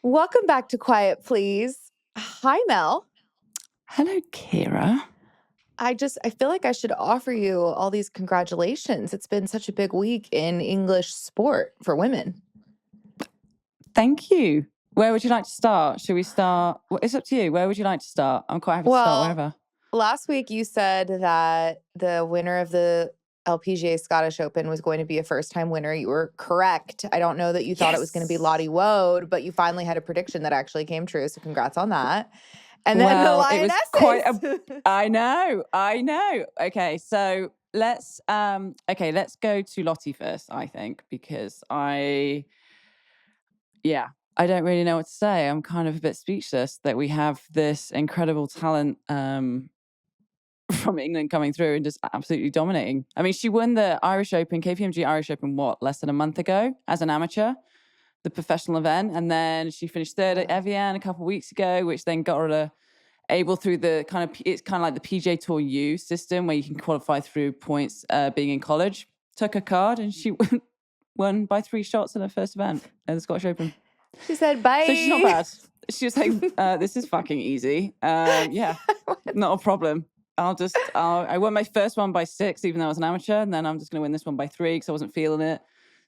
Welcome back to Quiet Please. Hi, Mel. Hello, Kira. I feel like I should offer you all these congratulations. It's been such a big week in English sport for women. Thank you. Where would you like to start? Should we start? Well, it's up to you. Where would you like to start? I'm quite happy to start wherever. Last week you said that the winner of the LPGA Scottish Open was going to be a first-time winner. You were correct. I don't know that you thought it was going to be Lottie Woad, but you finally had a prediction that actually came true. So congrats on that. And then the Lionesses. It was I know. Okay, so let's go to Lottie first, I think, because I don't really know what to say. I'm kind of a bit speechless that we have this incredible talent from England coming through and just absolutely dominating. I mean, she won the Irish Open, KPMG Irish Open, less than a month ago as an amateur, the professional event. And then she finished third at Evian a couple of weeks ago, which then got her able through it's kind of like the PJ Tour U system where you can qualify through points being in college. Took her card and she won by 3 shots in her first event at the Scottish Open. She said, bye. So she's not bad. She was like, this is fucking easy. Not a problem. I won my first one by 6, even though I was an amateur, and then I'm just going to win this one by 3 because I wasn't feeling it.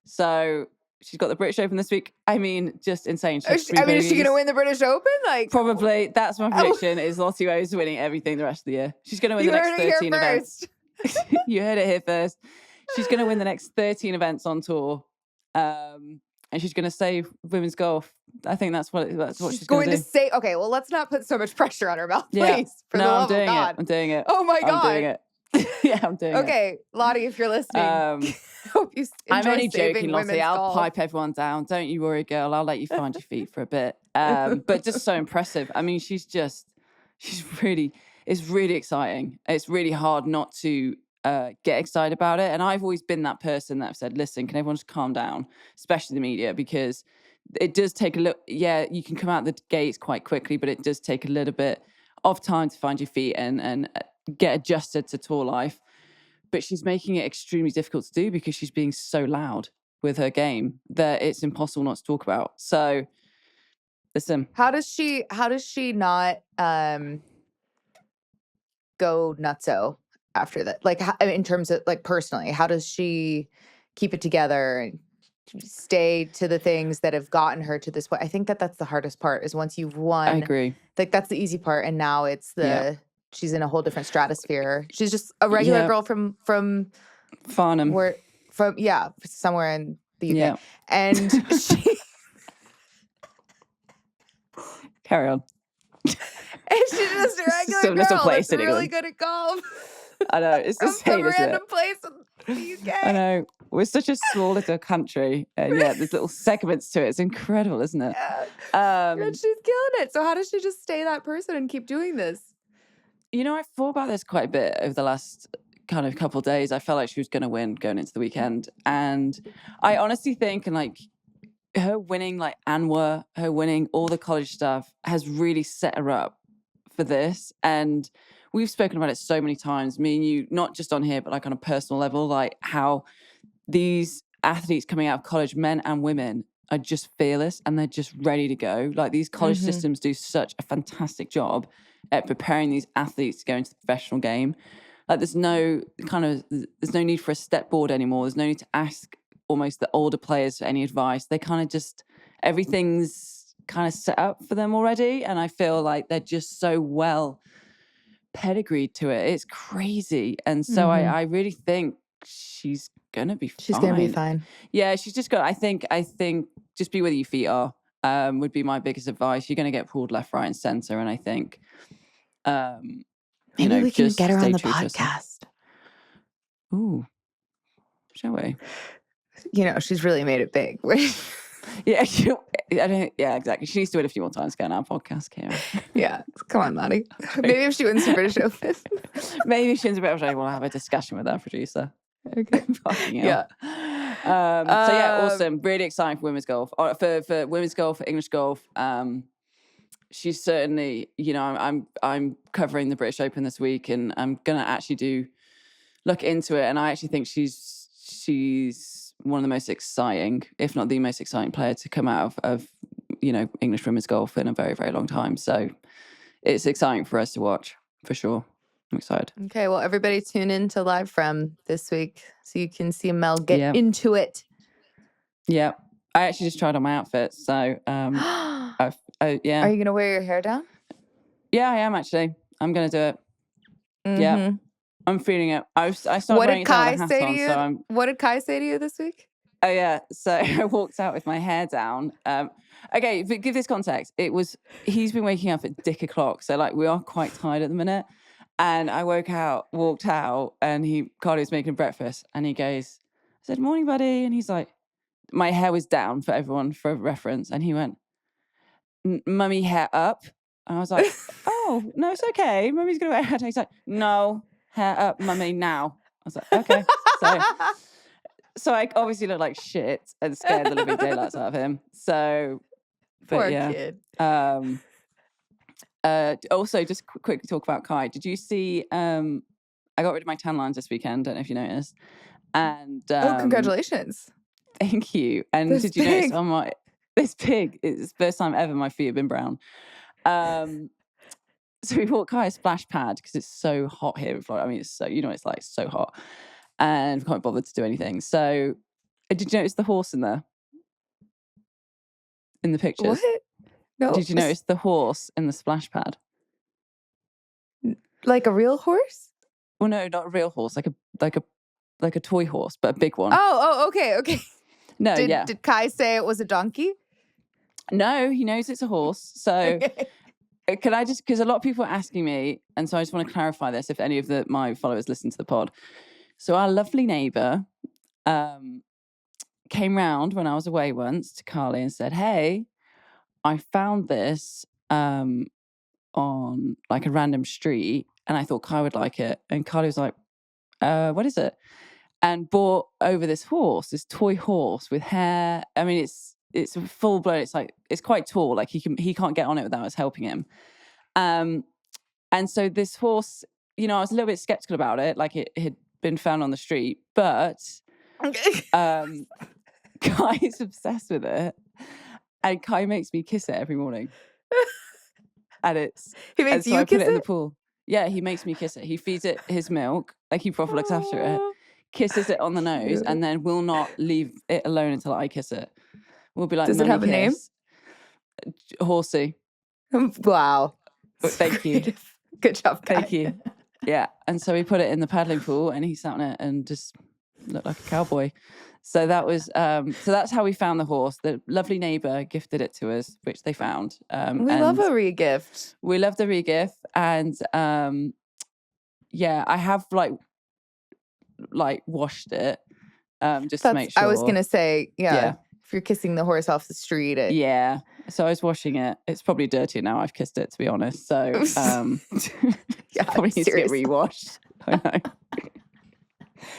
So she's got the British Open this week. I mean, just insane. Is she going to win the British Open? Probably. That's my prediction. Is Lottie Woad is winning everything the rest of the year. She's going to win the next 13 events. You heard it here first. She's going to win the next 13 events on tour. And she's going to save women's golf. I think that's what she's going to say. Okay, well, let's not put so much pressure on her mouth, please. Yeah. For the love of God. I'm doing it. Oh my God. I'm doing it. Yeah, I'm doing it. Okay, Lottie, if you're listening, hope you I'm only joking, Lottie. I'll pipe everyone down. Don't you worry, girl. I'll let you find your feet for a bit. But just so impressive. I mean, it's really exciting. It's really hard not to get excited about it. And I've always been that person that I've said, listen, can everyone just calm down, especially the media, because it does take a little, you can come out the gates quite quickly, but it does take a little bit of time to find your feet and get adjusted to tour life. But she's making it extremely difficult to do because she's being so loud with her game that it's impossible not to talk about. So listen. How does she not go nutso after that? Like, in terms of, like, personally, how does she keep it together and stay to the things that have gotten her to this point? I think that's the hardest part, is once you've won. I agree. Like, that's the easy part, and now it's she's in a whole different stratosphere. She's just a regular girl from Farnham. Somewhere in the UK. Yeah. And she carry on. And she's just a regular girl that's really good at golf. I know, it's from insane, some random place in the UK. I know. We're such a small little country. And there's little segments to it. It's incredible, isn't it? Yeah. And she's killing it. So how does she just stay that person and keep doing this? You know, I thought about this quite a bit over the last kind of couple of days. I felt like she was going to win going into the weekend. And I honestly think, and like, her winning like Anwar, her winning all the college stuff has really set her up for this. And we've spoken about it so many times, me and you, not just on here, but like on a personal level, like how these athletes coming out of college, men and women, are just fearless and they're just ready to go. Like, these college systems do such a fantastic job at preparing these athletes to go into the professional game. Like, there's no need for a step board anymore. There's no need to ask almost the older players for any advice. They kind of just, everything's kind of set up for them already. And I feel like they're just so well pedigreed to it. It's crazy. And so I really think she's going to be fine. She's going to be fine. Yeah, she's just got, I think just be where your feet are would be my biggest advice. You're going to get pulled left, right and center. And I think, maybe we can get her on the podcast. Ooh, shall we? You know, she's really made it big. Yeah, exactly. She needs to do it a few more times to get on our podcast, Kira. Yeah, come on, Lottie. Maybe if she wins the British Open. Maybe if she wins the British Open, we'll have a discussion with our producer. Okay. Yeah. Awesome. Really exciting for women's golf. For women's golf, for English golf. She's certainly, I'm covering the British Open this week, and I'm gonna actually look into it. And I actually think she's one of the most exciting, if not the most exciting player to come out of English women's golf in a very, very long time. So it's exciting for us to watch, for sure. I'm excited. Okay, well, everybody tune in to Live From this week so you can see Mel get into it. Yeah. I actually just tried on my outfit. So, yeah. Are you going to wear your hair down? Yeah, I am actually. I'm going to do it. Mm-hmm. Yeah. I'm feeling it. I started wearing it down with a hat on. So what did Kai say to you this week? Oh, yeah. So I walked out with my hair down. Okay, give this context. He's been waking up at dick o'clock. So, like, we are quite tired at the minute. And I walked out, and Carly was making breakfast. And he goes, I said, morning, buddy. And he's like, my hair was down for everyone for reference. And he went, mummy, hair up. And I was like, oh, no, it's okay. Mummy's going to wear hair down. He's like, no, hair up, mummy, now. I was like, okay. So I obviously look like shit and scared the living daylights out of him. So, but poor yeah. Kid. Also, just quickly talk about Kai. Did you see? I got rid of my tan lines this weekend. Don't know if you noticed. And congratulations! Thank you. And did you notice on this pig? It's the first time ever my feet have been brown. So we bought Kai a splash pad because it's so hot here in Florida. I mean, it's so it's like so hot. And we can't bother to do anything. So, did you notice the horse in there? In the pictures? What? No. Did you notice the horse in the splash pad? Like a real horse? Well, no, not a real horse. Like a toy horse, but a big one. Oh, okay. No, Did Kai say it was a donkey? No, he knows it's a horse. So, can I just, because a lot of people are asking me, and so I just want to clarify this if any of my followers listen to the pod. So our lovely neighbour came round when I was away once to Carly and said, hey, I found this on like a random street and I thought Kai would like it. And Carly was like, what is it? And brought over this toy horse with hair. I mean, it's full blown. It's like, it's quite tall. Like he can't get on it without us helping him. And so this horse, I was a little bit skeptical about it. Like it had been found on the street, but Kai is obsessed with it, and Kai makes me kiss it every morning. And he makes you I kiss put it in the pool. Yeah, he makes me kiss it. He feeds it his milk, like he proper looks after it, kisses it on the nose, and then will not leave it alone until I kiss it. We'll be like, does it have a name? Horsey. Wow. Thank you. Good job, Kai. Thank you. Yeah, and so we put it in the paddling pool, and he sat on it and just looked like a cowboy. So that was, so that's how we found the horse. The lovely neighbour gifted it to us, which they found. We love a re-gift. We love the re-gift, and yeah, I have like washed it, just to make sure. I was gonna say, yeah. If you're kissing the horse off the street, yeah. So I was washing it. It's probably dirtier now. I've kissed it, to be honest. So yeah, probably needs to get rewashed. I know.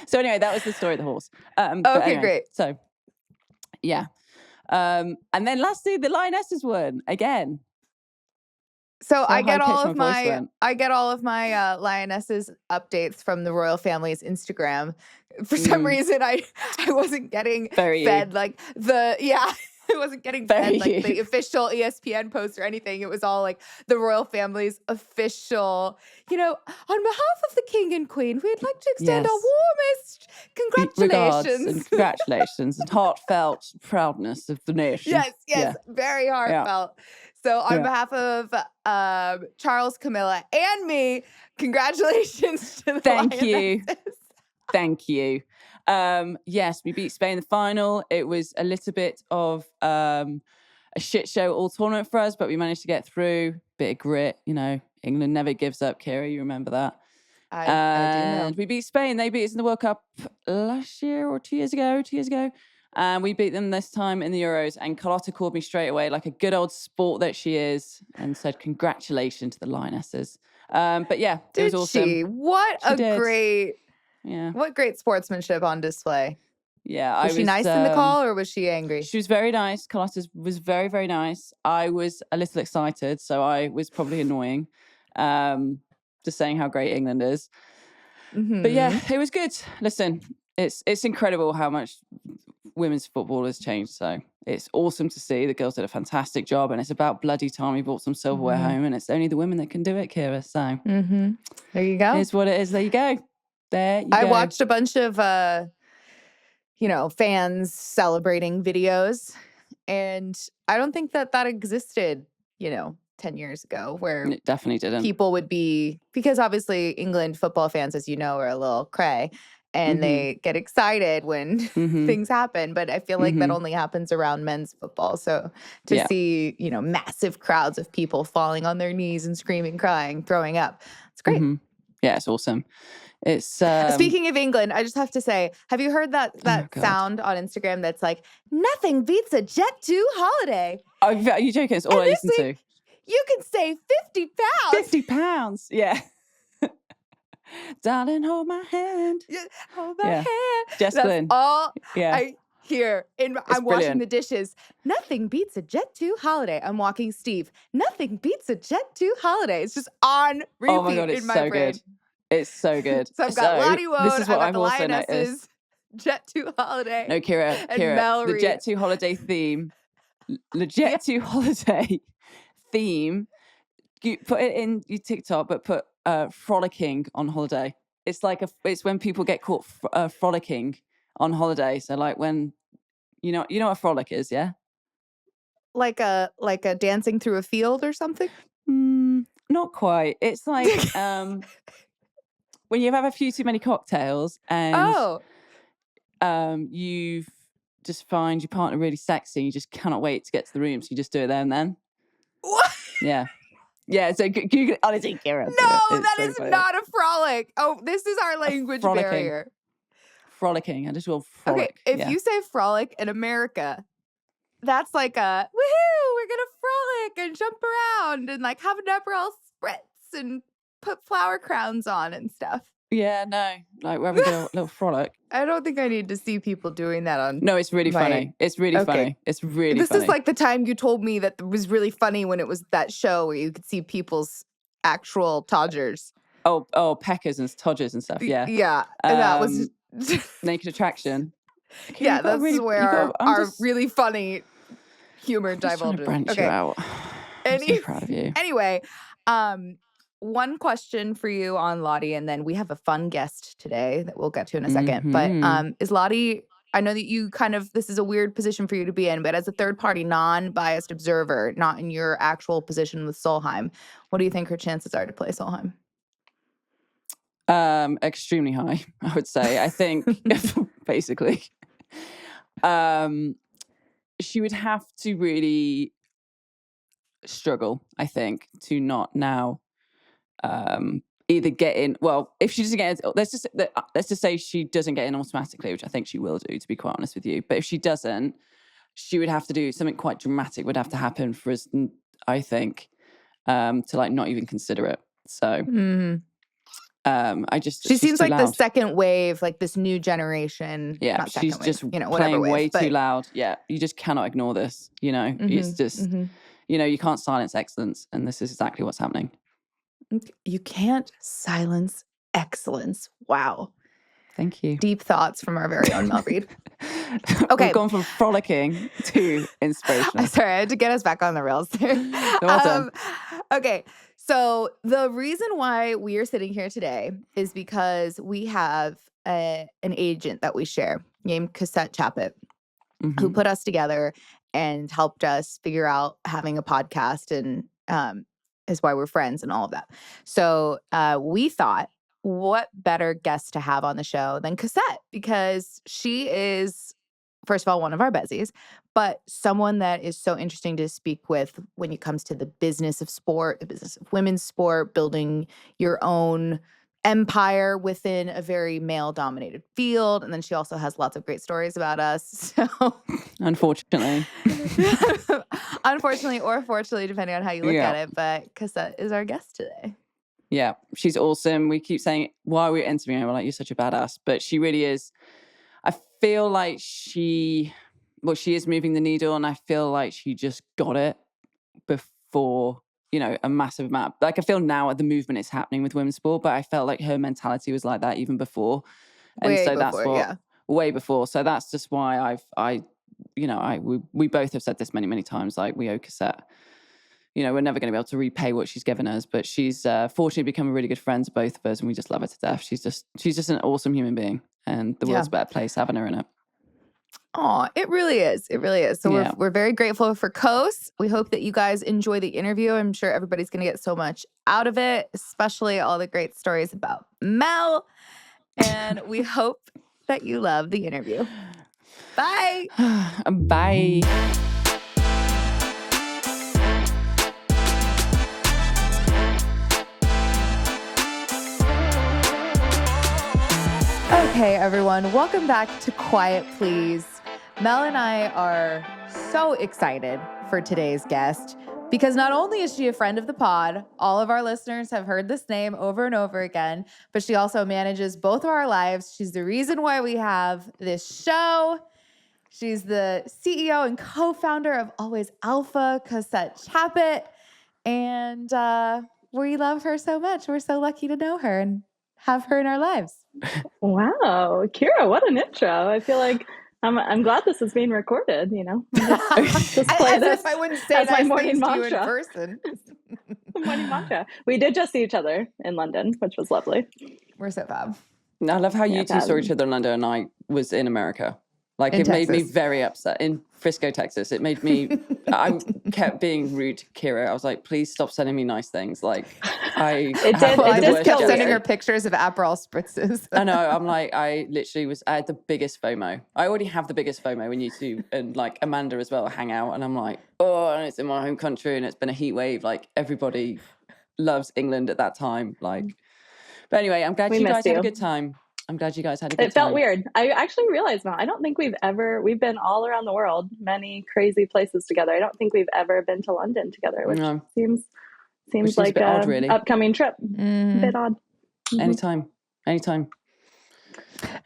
So anyway, that was the story of the horse. Okay, great. So yeah, and then lastly, the Lionesses won again. So I get all of my Lionesses updates from the royal family's Instagram. For some reason, I wasn't getting fed like I wasn't getting fed like the official ESPN post or anything. It was all like the royal family's official, on behalf of the king and queen, we'd like to extend our warmest congratulations. Regards and congratulations and heartfelt proudness of the nation. Yes, very heartfelt. So on behalf of Charles, Camilla, and me, congratulations to the Lionesses. Thank you. Yes, we beat Spain in the final. It was a little bit of a shit show all tournament for us, but we managed to get through. Bit of grit, England never gives up, Kira. You remember that? I do know. We beat Spain. They beat us in the World Cup last year or 2 years ago. And we beat them this time in the Euros. And Carlotta called me straight away, like a good old sport that she is, and said, congratulations to the Lionesses. But yeah, it was awesome. What great sportsmanship on display. Yeah. Was she nice in the call, or was she angry? She was very nice. Carlotta was very, very nice. I was a little excited, so I was probably annoying. Just saying how great England is. Mm-hmm. But yeah, it was good. Listen, it's incredible how much women's football has changed. So it's awesome to see. The girls did a fantastic job, and it's about bloody time we brought some silverware home, and it's only the women that can do it, Kira. So there you go. Here's what it is. There you go. I watched a bunch of fans celebrating videos, and I don't think that existed 10 years ago, where it definitely didn't. People would be, because obviously England football fans, as you know, are a little cray, and they get excited when things happen. But I feel like that only happens around men's football. So to see, massive crowds of people falling on their knees and screaming, crying, throwing up, it's great. Yeah, it's awesome. It's Speaking of England, I just have to say, have you heard that sound on Instagram that's like, nothing beats a Jet2 holiday? Oh, are you joking? It's all I listen to. You can save 50 pounds. 50 pounds, yeah. Darling, hold my hand. Hold my hand. Jess Glynn. All I hear. I'm washing the dishes. Nothing beats a Jet2 holiday. I'm walking Steve. Nothing beats a Jet2 holiday. It's just on repeat oh my God, it's in my so brain. Good. It's so good. So I've got Lottie Woad, this is what I've got I've the also Lionesses, noticed. Jet2 holiday. No, Kira, Mel the Reid. Jet2 holiday theme. The Jet2 holiday theme. You put it in your TikTok, but put frolicking on holiday. It's like it's when people get caught frolicking on holiday. So like when you know what a frolic is, yeah? Like a dancing through a field or something? Not quite. It's like when you have a few too many cocktails and you've just find your partner really sexy and you just cannot wait to get to the room, so you just do it there and then. What? Yeah. Yeah, so Google honestly, Kira. No, that is not a frolic. Oh, this is our language barrier. Frolicking. I just will frolic. Okay, if you say frolic in America, that's like a woohoo, we're gonna frolic and jump around and like have an Aperol spritz and put flower crowns on and stuff. Yeah, no. Like we're having a little frolic. I don't think I need to see people doing that on. No, it's really funny. It's really funny. It's really funny. This is like the time you told me that it was really funny when it was that show where you could see people's actual todgers. Oh, peckers and todgers and stuff. Yeah. Yeah. And that was Naked Attraction. Okay, yeah, that's really, where our really funny humor divulges. Branch you out. I'm so proud of you. Anyway, one question for you on Lottie, and then we have a fun guest today that we'll get to in a second. But is Lottie, I know that you this is a weird position for you to be in, but as a third-party, non-biased observer, not in your actual position with Solheim, what do you think her chances are to play Solheim? Extremely high, I would say. I think, basically, she would have to really struggle, I think, to not now either get in. Well, if she doesn't get in, let's just say she doesn't get in automatically, which I think she will do, to be quite honest with you. But if she doesn't, she would have to do something quite dramatic. Would have to happen for us, I think, to like not even consider it. So, she seems like the second wave, like this new generation. Yeah, she's just playing way too loud. Yeah, you just cannot ignore this. It's just you can't silence excellence, and this is exactly what's happening. You can't silence excellence. Wow. Thank you. Deep thoughts from our very own Mel Reid. Okay. We've gone from frolicking to inspirational. Sorry, I had to get us back on the rails there. Okay. So the reason why we are sitting here today is because we have an agent that we share named Cosette Chaput, who put us together and helped us figure out having a podcast, and is why we're friends and all of that. So we thought, what better guest to have on the show than Cosette? Because she is, first of all, one of our bezies, but someone that is so interesting to speak with when it comes to the business of sport, the business of women's sport, building your own empire within a very male-dominated field. And then she also has lots of great stories about us. So, unfortunately. Unfortunately or fortunately, depending on how you look at it. But Cosette is our guest today. Yeah, she's awesome. We keep saying, while we're interviewing her, we're like, you're such a badass. But she really is. I feel like she is moving the needle, and I feel like she just got it before, a massive amount. Like, I feel now the movement is happening with women's sport, but I felt like her mentality was like that even before. And Way so before, that's what way before. So that's just why we both have said this many, many times, like we owe Cosette. We're never going to be able to repay what she's given us, but she's fortunately become a really good friend to both of us, and we just love her to death. She's just an awesome human being, and the world's a better place having her in it. Oh, it really is. It really is. So we're very grateful for Cos. We hope that you guys enjoy the interview. I'm sure everybody's going to get so much out of it, especially all the great stories about Mel. And we hope that you love the interview. Bye. Bye. Okay, everyone. Welcome back to Quiet Please. Mel and I are so excited for today's guest because not only is she a friend of the pod, all of our listeners have heard this name over and over again, but she also manages both of our lives. She's the reason why we have this show. She's the CEO and co-founder of Always Alpha, Cosette Chaput, and we love her so much. We're so lucky to know her and have her in our lives. Wow, Kira, what an intro. I feel like I'm glad this is being recorded, Just play this if I wouldn't say as nice my morning things to you mantra. in person. Morning mantra. We did just see each other in London, which was lovely. We're so fab. I love how you two saw each other in London and I was in America. Like in it Texas. made me very upset. In Frisco, Texas. It made me, I kept being rude to Kira. I was like, please stop sending me nice things. Like I just kept sending her pictures of Aperol spritzes. I know. I'm like, I had the biggest FOMO. I already have the biggest FOMO when you two and like Amanda as well hang out. And I'm like, and it's in my home country and it's been a heat wave. Like everybody loves England at that time. Like, but anyway, I'm glad you guys had a good time. I'm glad you guys had a good time. It felt weird. I actually realized now, I don't think we've been all around the world, many crazy places together. I don't think we've ever been to London together, which seems like an odd, really. Upcoming trip. A bit odd. Anytime.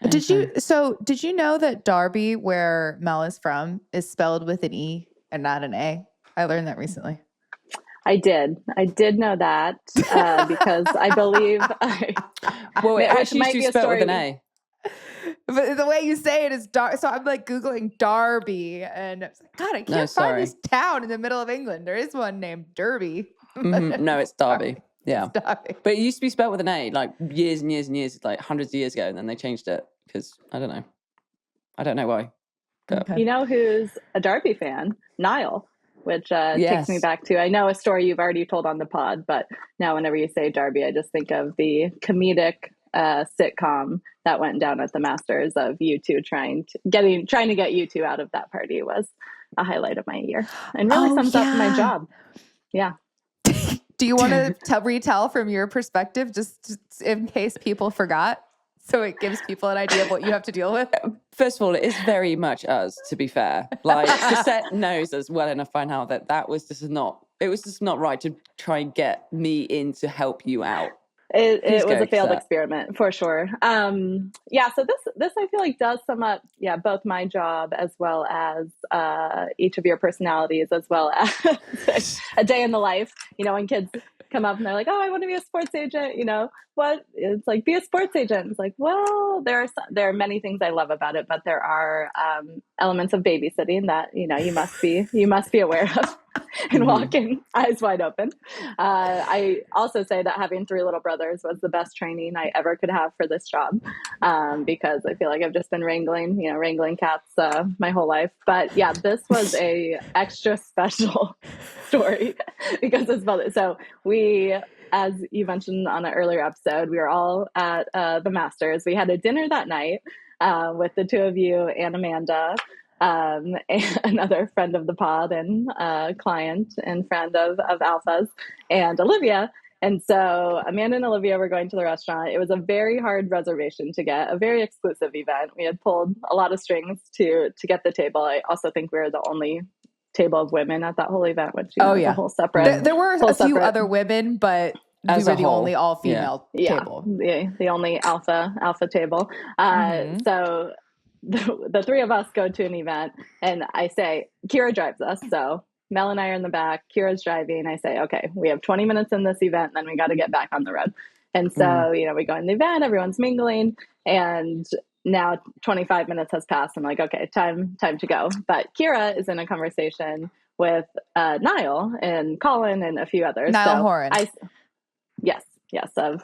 Did you know that Derby, where Mel is from, is spelled with an E and not an A? I learned that recently. I did know that because I believe it actually used to be spelled with an A. But the way you say it is so I'm like Googling Derby and I was like, God, I can't find this town in the middle of England. There is one named Derby. No, it's Derby. Yeah. It's Derby. But it used to be spelled with an A like years and years and years, like hundreds of years ago, and then they changed it because I don't know why. But. You know who's a Derby fan? Niall. Which takes me back to, I know a story you've already told on the pod, but now whenever you say Derby, I just think of the comedic sitcom that went down at the Masters of U2 trying to get U2 out of that party was a highlight of my year and really sums up my job. Yeah. Do you want to retell from your perspective, just in case people forgot? So it gives people an idea of what you have to deal with. First of all, it is very much us, to be fair. Like, Cosette knows us well enough by now that it was just not right to try and get me in to help you out. It was a failed experiment for sure. So this I feel like does sum up, both my job as well as each of your personalities, as well as a day in the life. When kids come up and they're like, "Oh, I want to be a sports agent." What? It's like, be a sports agent. It's like, well, there are many things I love about it, but there are elements of babysitting that you must be aware of. And walk in eyes wide open. I also say that having 3 little brothers was the best training I ever could have for this job, because I feel like I've just been wrangling cats my whole life. But yeah, this was a extra special story because it's both. So we, as you mentioned on an earlier episode, we were all at the Masters. We had a dinner that night with the 2 of you and Amanda. And another friend of the pod and client and friend of Alpha's, and Olivia. And so Amanda and Olivia were going to the restaurant. It was a very hard reservation to get, a very exclusive event. We had pulled a lot of strings to get the table. I also think we were the only table of women at that whole event, which a whole separate. There were a few other women, but we were the only all-female table. The only alpha table. So the 3 of us go to an event, and I say, Kira drives us. So Mel and I are in the back, Kira's driving. I say, okay, we have 20 minutes in this event, then we got to get back on the road. And so, we go in the event, everyone's mingling, and now 25 minutes has passed. I'm like, okay, time to go. But Kira is in a conversation with Niall and Colin and a few others. Niall Horan. Yes, of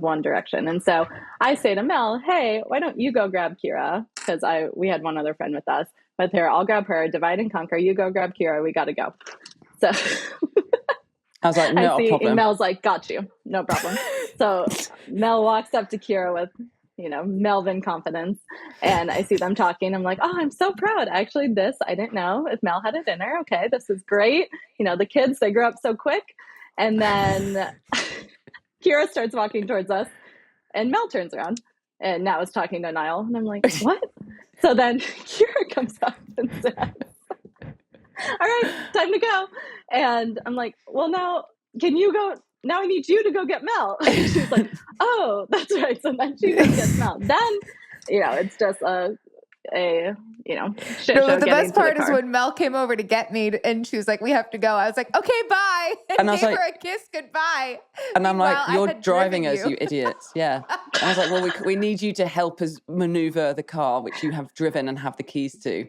One Direction. And so I say to Mel, hey, why don't you go grab Kira? Because we had one other friend with us. But here, I'll grab her, divide and conquer. You go grab Kira. We got to go. So I was like, no problem. Mel's like, got you. No problem. So Mel walks up to Kira with, Melvin confidence. And I see them talking. I'm like, oh, I'm so proud. Actually, I didn't know if Mel had a dinner. Okay, this is great. The kids, they grew up so quick. And then Kira starts walking towards us and Mel turns around and now is talking to Niall. And I'm like, what? So then Kira comes up and says, all right, time to go. And I'm like, well, now can you go? Now I need you to go get Mel. And she's like, oh, that's right. So then she goes get Mel. Then, it's just shit show. The best part is when Mel came over to get me and she was like, we have to go. I was like, okay, bye. And gave her a kiss goodbye. And I'm like, you're driving us, you idiots. Yeah. And I was like, well, we need you to help us maneuver the car, which you have driven and have the keys to.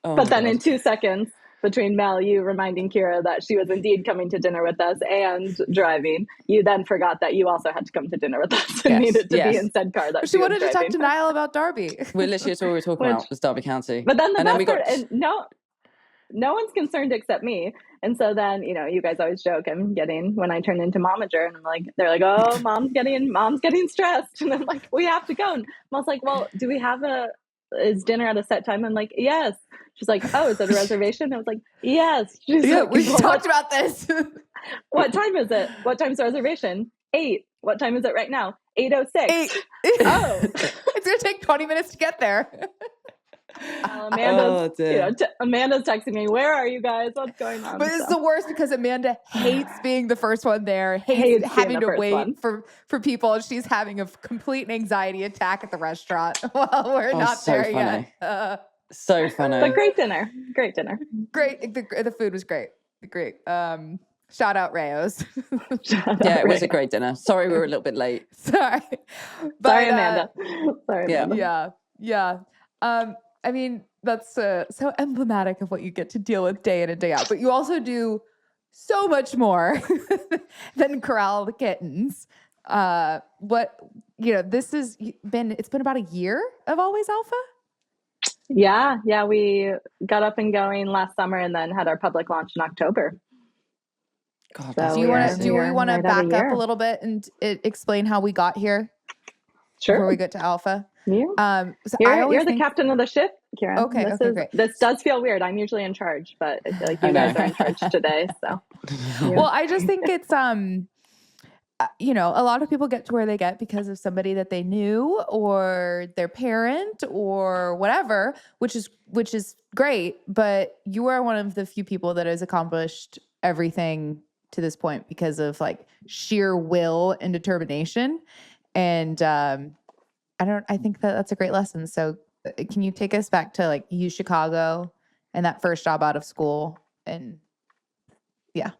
Oh, but then in 2 seconds, between Mel, you reminding Kira that she was indeed coming to dinner with us and driving, you then forgot that you also had to come to dinner with us and needed to be in said car that she wanted to talk to Niall about Derby. We're literally that's all we were talking about was Derby County. But then no one's concerned except me. And so then, you guys always joke when I turn into momager and I'm like, they're like, oh, mom's getting stressed. And I'm like, we have to go. And Mom's like, well, do we have is dinner at a set time? I'm like, yes. She's like, oh, is it a reservation? I was like, yes. She's like, we talked about this. What time is it? What time's the reservation? 8. What time is it right now? 8:06. 8. Oh. It's going to take 20 minutes to get there. Amanda's texting me, where are you guys? What's going on? But it's the worst because Amanda hates being the first one there, hates having to wait for people. She's having a complete anxiety attack at the restaurant while we're not there yet. So funny. But great dinner. Great. The food was great. Great. Shout out Rayo's. It was a great dinner. Sorry we were a little bit late. Sorry. But, sorry, Amanda. Sorry, Amanda. Yeah. I mean, that's so emblematic of what you get to deal with day in and day out. But you also do so much more than corral the kittens. It's been about a year of Always Alpha? Yeah, we got up and going last summer and then had our public launch in October. God, so do we want to back up a little bit and explain how we got here? Sure. Before we get to Alpha. Yeah. You're the captain of the ship, Kira. Okay, great. This does feel weird. I'm usually in charge, but I feel like you guys are in charge today. So, Well, I just think it's a lot of people get to where they get because of somebody that they knew or their parent or whatever, which is great. But you are one of the few people that has accomplished everything to this point because of like sheer will and determination. And I think that's a great lesson. So can you take us back to like Chicago and that first job out of school? And yeah,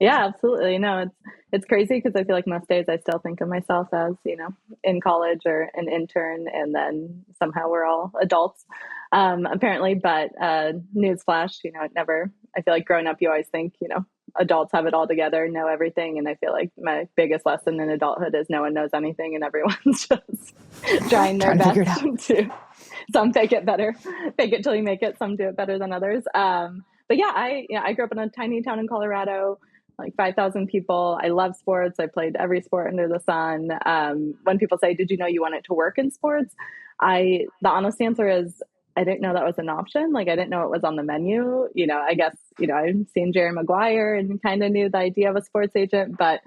absolutely. No, it's crazy because I feel like most days I still think of myself as, in college or an intern, and then somehow we're all adults, apparently. But newsflash, I feel like growing up, you always think, adults have it all together, know everything. And I feel like my biggest lesson in adulthood is no one knows anything and everyone's just trying their best to, some fake it till you make it. Some do it better than others. But yeah, I grew up in a tiny town in Colorado, like 5,000 people. I love sports. I played every sport under the sun. When people say, did you know you wanted to work in sports? The honest answer is, I didn't know that was an option. Like, I didn't know it was on the menu. I guess, I've seen Jerry Maguire and kind of knew the idea of a sports agent, but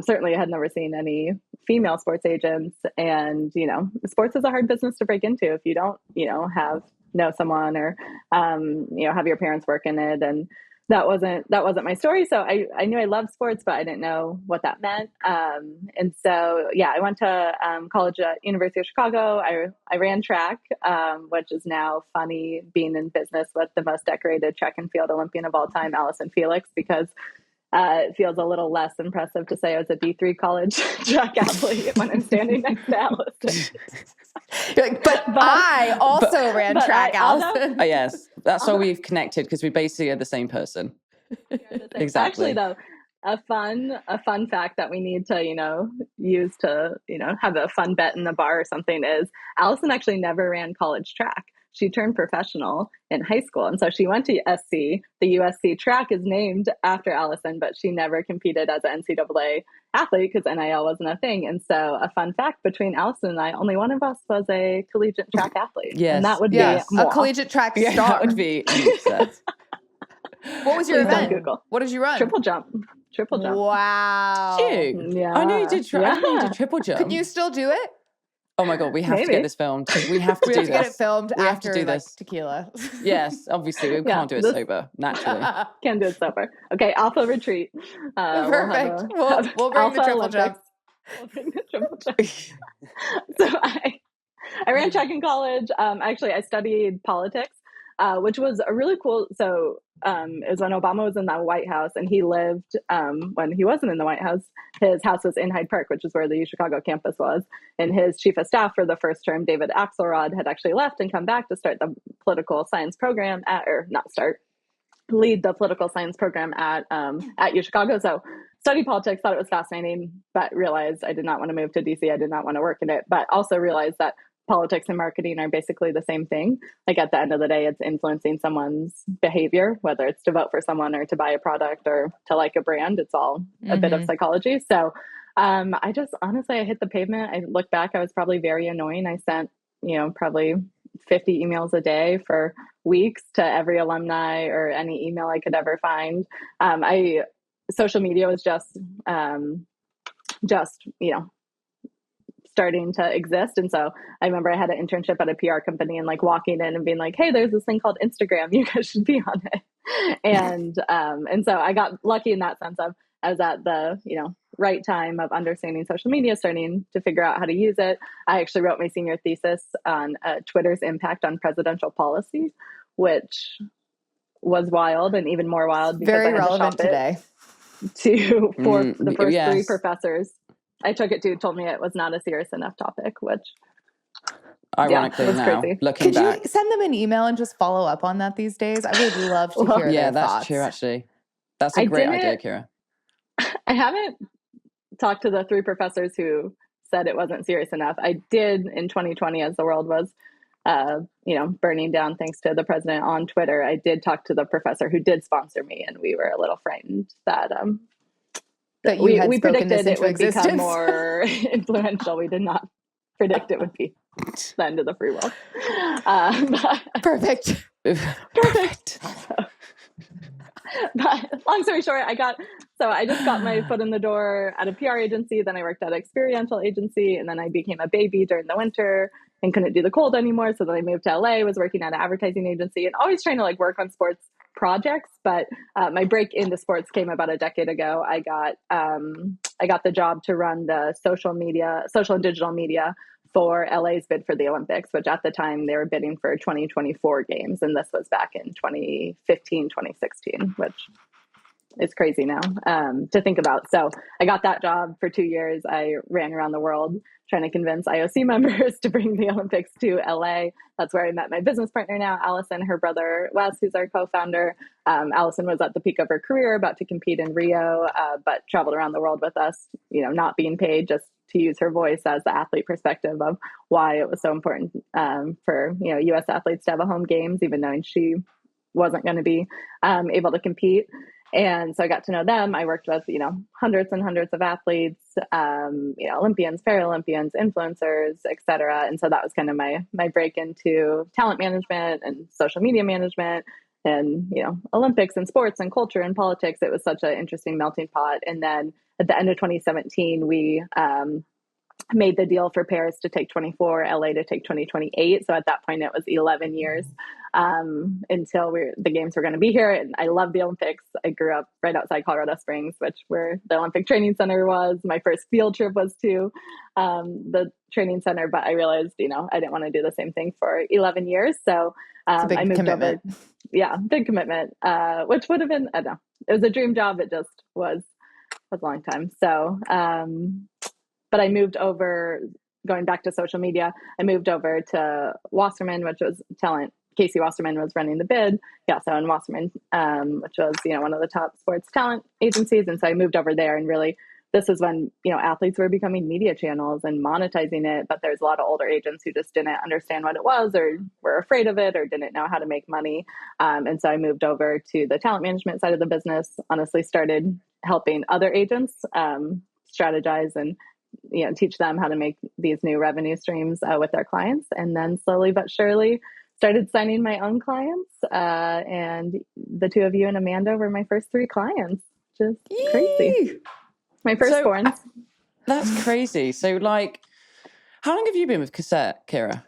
certainly I had never seen any female sports agents. And, sports is a hard business to break into if you don't, know someone or, have your parents work in it. And that wasn't my story. So I knew I loved sports, but I didn't know what that meant. And so, I went to college at University of Chicago. I ran track, which is now funny being in business with the most decorated track and field Olympian of all time, Allison Felix, because it feels a little less impressive to say I was a D3 college track athlete when I'm standing next to Allison. But I also ran track, Allison. Oh, yes. That's why we've connected, because we basically are the same person. Exactly. Actually, though, a fun fact that we need to, use to, have a fun bet in the bar or something is Allison actually never ran college track. She turned professional in high school. And so she went to SC. The USC track is named after Allison, but she never competed as an NCAA athlete because NIL wasn't a thing. And so a fun fact between Allison and I, only one of us was a collegiate track athlete. Yes. And that would be a collegiate track star. That would be What was your event? Google. What did you run? Triple jump. Wow. Yeah. I knew you did triple jump. Can you still do it? Oh my God, we have to get this filmed. We have to do this. Get it filmed we after have to do this. Tequila. Yes, obviously. We can't do it sober, naturally. Can't do it sober. Okay, alpha retreat. Perfect. We'll bring the triple jump. We'll bring the triple jump. So I ran track in college. Actually, I studied politics, which was a really cool. So it was when Obama was in the White House, and he lived when he wasn't in the White House. His house was in Hyde Park, which is where the Chicago campus was. And his chief of staff for the first term, David Axelrod, had actually left and come back to start the political science program lead the political science program at UChicago. So studied politics, thought it was fascinating, but realized I did not want to move to DC. I did not want to work in it, but also realized that politics and marketing are basically the same thing. Like at the end of the day, it's influencing someone's behavior, whether it's to vote for someone or to buy a product or to like a brand. It's all a bit of psychology. So I just, honestly, I hit the pavement. I look back, I was probably very annoying. I sent, probably 50 emails a day for weeks to every alumni or any email I could ever find. Social media was just, starting to exist. And so I remember I had an internship at a PR company and walking in and being like, hey, there's this thing called Instagram. You guys should be on it. And so I got lucky in that sense of I was at the, right time of understanding social media, starting to figure out how to use it. I actually wrote my senior thesis on Twitter's impact on presidential policy, which was wild and even more wild because very I had relevant to shop today. for the first three professors I took it to told me it was not a serious enough topic, which ironically was now, crazy. looking back. Could you send them an email and just follow up on that these days? I would love to hear their that's thoughts. true, actually. That's a great idea, Kira. I haven't talked to the three professors who said it wasn't serious enough. I did in 2020 as the world was burning down thanks to the president on Twitter. I did talk to the professor who did sponsor me, and we were a little frightened that we predicted it would become more influential. We did not predict it would be the end of the free world. Perfect. But long story short, I just got my foot in the door at a PR agency. Then I worked at an experiential agency, and then I became a baby during the winter and couldn't do the cold anymore. So then I moved to LA, was working at an advertising agency, and always trying to work on sports projects. But my break into sports came about a decade ago. I got the job to run the social and digital media for LA's bid for the Olympics, which at the time they were bidding for 2024 games. And this was back in 2015, 2016, which is crazy now to think about. So I got that job for 2 years. I ran around the world trying to convince IOC members to bring the Olympics to LA. That's where I met my business partner now, Allison, her brother, Wes, who's our co-founder. Allison was at the peak of her career, about to compete in Rio, but traveled around the world with us, not being paid, just to use her voice as the athlete perspective of why it was so important for, U.S. athletes to have a home games, even knowing she wasn't going to be able to compete. And so I got to know them. I worked with, hundreds and hundreds of athletes, Olympians, Paralympians, influencers, et cetera. And so that was kind of my break into talent management and social media management and, Olympics and sports and culture and politics. It was such an interesting melting pot. And then at the end of 2017, we made the deal for Paris to take 24, LA to take 2028. So at that point, it was 11 years until the games were going to be here. And I love the Olympics. I grew up right outside Colorado Springs, which where the Olympic Training Center was. My first field trip was to the training center, but I realized, I didn't want to do the same thing for 11 years. So I moved over. Yeah, big commitment, which would have been, I don't know, it was a dream job. It just was a long time. So, but I moved over going back to social media, I moved over to Wasserman, which was talent. Casey Wasserman was running the bid. Yeah, so in Wasserman, which was, one of the top sports talent agencies. And so I moved over there, and really this is when, athletes were becoming media channels and monetizing it, but there's a lot of older agents who just didn't understand what it was, or were afraid of it, or didn't know how to make money. And so I moved over to the talent management side of the business, honestly started helping other agents strategize and teach them how to make these new revenue streams with their clients. And then slowly but surely started signing my own clients. And the two of you and Amanda were my first 3 clients. Just crazy. My firstborns. So, that's crazy. So, like, how long have you been with Cosette, Kira?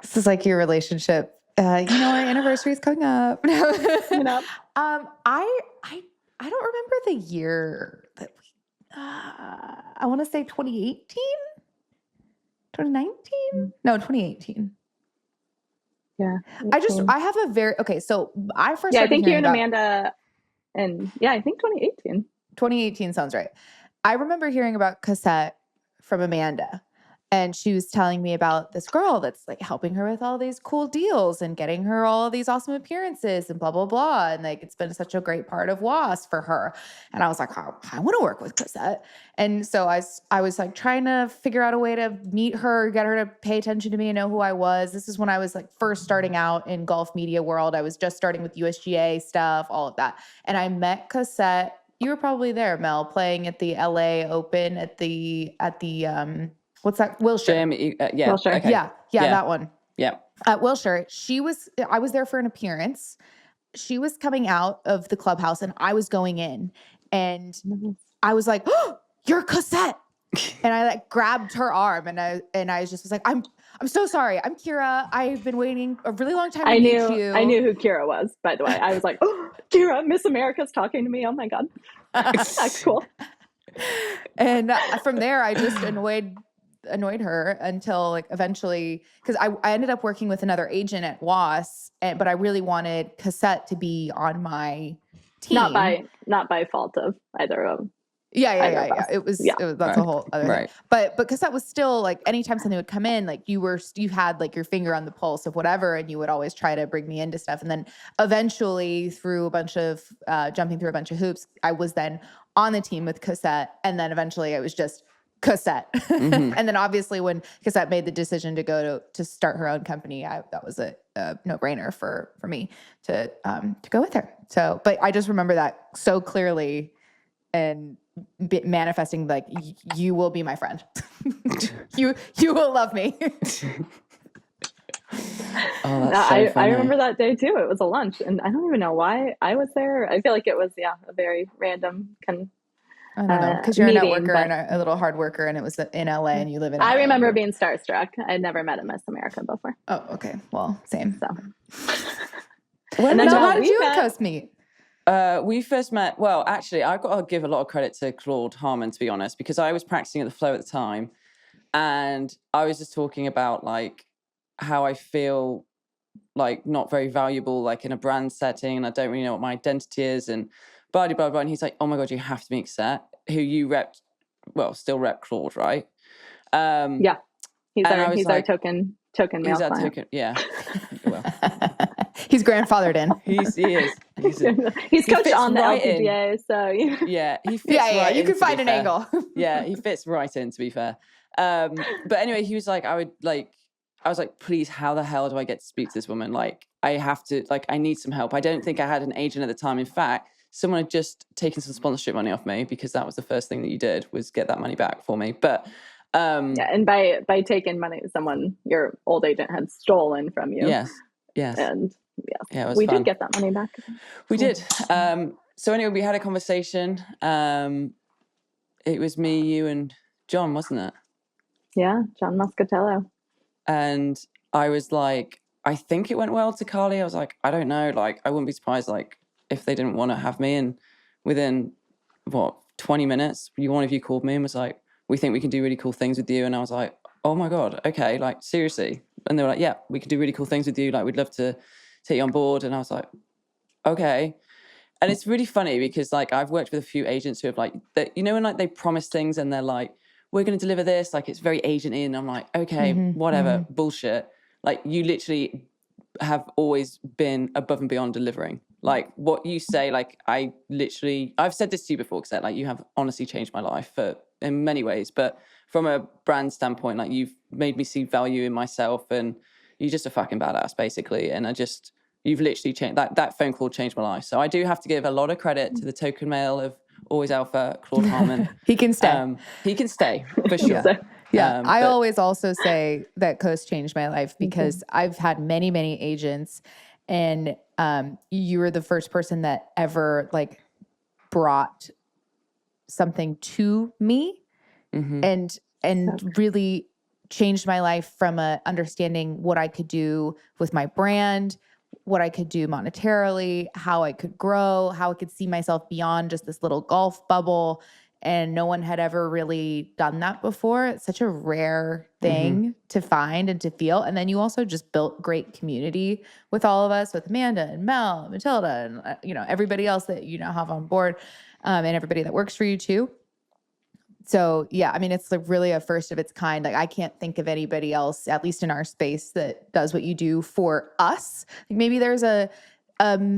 This is like your relationship. Our anniversary is coming up. I don't remember the year that we. I want to say 2018, 2019. No, 2018. Yeah. I have a very okay. So I first. Yeah, I think you and Amanda, and I think 2018. 2018 sounds right. I remember hearing about Cosette from Amanda, and she was telling me about this girl that's like helping her with all these cool deals and getting her all of these awesome appearances and blah, blah, blah. And like, it's been such a great part of WAS for her. And I was like, oh, I want to work with Cosette. And so I was like trying to figure out a way to meet her, get her to pay attention to me and know who I was. This is when I was like first starting out in golf media world. I was just starting with USGA stuff, all of that. And I met Cosette. You were probably there, Mel, playing at the LA Open at the what's that? Wilshire. Yeah. Wilshire. Okay. Yeah, that one. Yeah. At Wilshire, I was there for an appearance. She was coming out of the clubhouse and I was going in, and I was like, oh, you're Cosette. And I like grabbed her arm, and I was like, I'm so sorry. I'm Kira. I've been waiting a really long time to meet you. I knew who Kira was, by the way. I was like, oh, Kira, Miss America's talking to me. Oh my God. That's cool. And from there, I just annoyed her until like eventually, because I ended up working with another agent at WAS, but I really wanted Cosette to be on my team. Not by fault of either of them. Yeah. It was that's a whole other thing. But Cosette was still like, anytime something would come in, like you had like your finger on the pulse of whatever, and you would always try to bring me into stuff. And then eventually through jumping through a bunch of hoops, I was then on the team with Cosette. And then eventually I was just Cosette. Mm-hmm. And then obviously when Cosette made the decision to start her own company, that was a no-brainer for me to go with her. So, but I just remember that so clearly, and manifesting like, you will be my friend. you will love me. Oh, that's so funny. I remember that day too. It was a lunch, and I don't even know why I was there. I feel like it was a very random kind of. I don't know, because you're meeting, a networker and a little hard worker, and it was in LA, and you live in LA. I remember being starstruck. I'd never met a Miss America before. Oh, okay. Well, same. So. How did you and Cos meet? We first met, well, actually, I've got to give a lot of credit to Claude Harmon, to be honest, because I was practicing at the Flow at the time, and I was just talking about, like, how I feel, like, not very valuable, like, in a brand setting, and I don't really know what my identity is, and blah, blah, blah, and he's like, oh my God, you have to meet Cosette, who you still rep Claude, right? Yeah. He's our token male He's our client. token, yeah. Well. He's grandfathered in. He is. He's coached on the LPGA, so yeah, he fits right you in, can find an angle. Yeah, he fits right in, to be fair. But anyway, he was like, I was like, please, how the hell do I get to speak to this woman? Like, I have to, like, I need some help. I don't think I had an agent at the time. In fact, someone had just taken some sponsorship money off me, because that was the first thing that you did, was get that money back for me. But and by taking money, your old agent had stolen from you. Yes. And yeah, it was we fun. did get that money back. We did. So anyway, we had a conversation. It was me, you, and John, wasn't it? Yeah, John Muscatello. And I was like, I think it went well to Carly. I was like, I don't know. Like, I wouldn't be surprised, like, if they didn't want to have me. And within, 20 minutes, one of you called me and was like, we think we can do really cool things with you. And I was like, oh my God, okay, like, seriously. And they were like, yeah, we can do really cool things with you. Like, we'd love to take you on board. And I was like, okay. And it's really funny because, like, I've worked with a few agents who have, like, when, like, they promise things and they're like, we're going to deliver this. Like, it's very agency. And I'm like, okay, whatever, bullshit. Like, you literally have always been above and beyond delivering. Like, what you say, like, I've said this to you before, Cosette, like, you have honestly changed my life in many ways. But from a brand standpoint, like, you've made me see value in myself, and you're just a fucking badass, basically. And you've literally changed, that phone call changed my life. So I do have to give a lot of credit to the token male of Always Alpha, Claude Harmon. He can stay. He can stay, for sure. Yeah. I always also say that Coast changed my life because I've had many, many agents, and you were the first person that ever like brought something to me and really changed my life from understanding what I could do with my brand, what I could do monetarily, how I could grow, how I could see myself beyond just this little golf bubble. And no one had ever really done that before. It's such a rare thing to find and to feel. And then you also just built great community with all of us, with Amanda and Mel and Matilda and, you know, everybody else that you now have on board, and everybody that works for you too. So yeah, I mean, it's like really a first of its kind. Like, I can't think of anybody else, at least in our space, that does what you do for us. Like, maybe there's an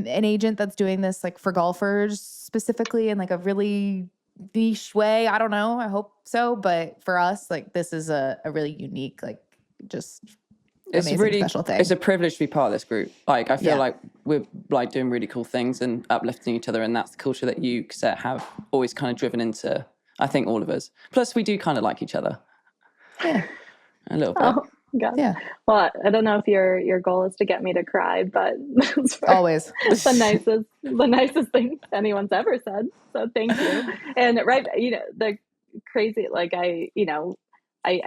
agent that's doing this like for golfers specifically in like a really niche way. I don't know. I hope so. But for us, like, this is a really unique, like, just amazing, special thing. It's a privilege to be part of this group. Like, I feel like we're like doing really cool things and uplifting each other. And that's the culture that you, Cosette, have always kind of driven into, I think, all of us. Plus, we do kind of like each other. Yeah. A little bit. Oh, God. Yeah. Well, I don't know if your goal is to get me to cry, but that's always the nicest thing anyone's ever said. So thank you. And right, you know, the crazy, like, I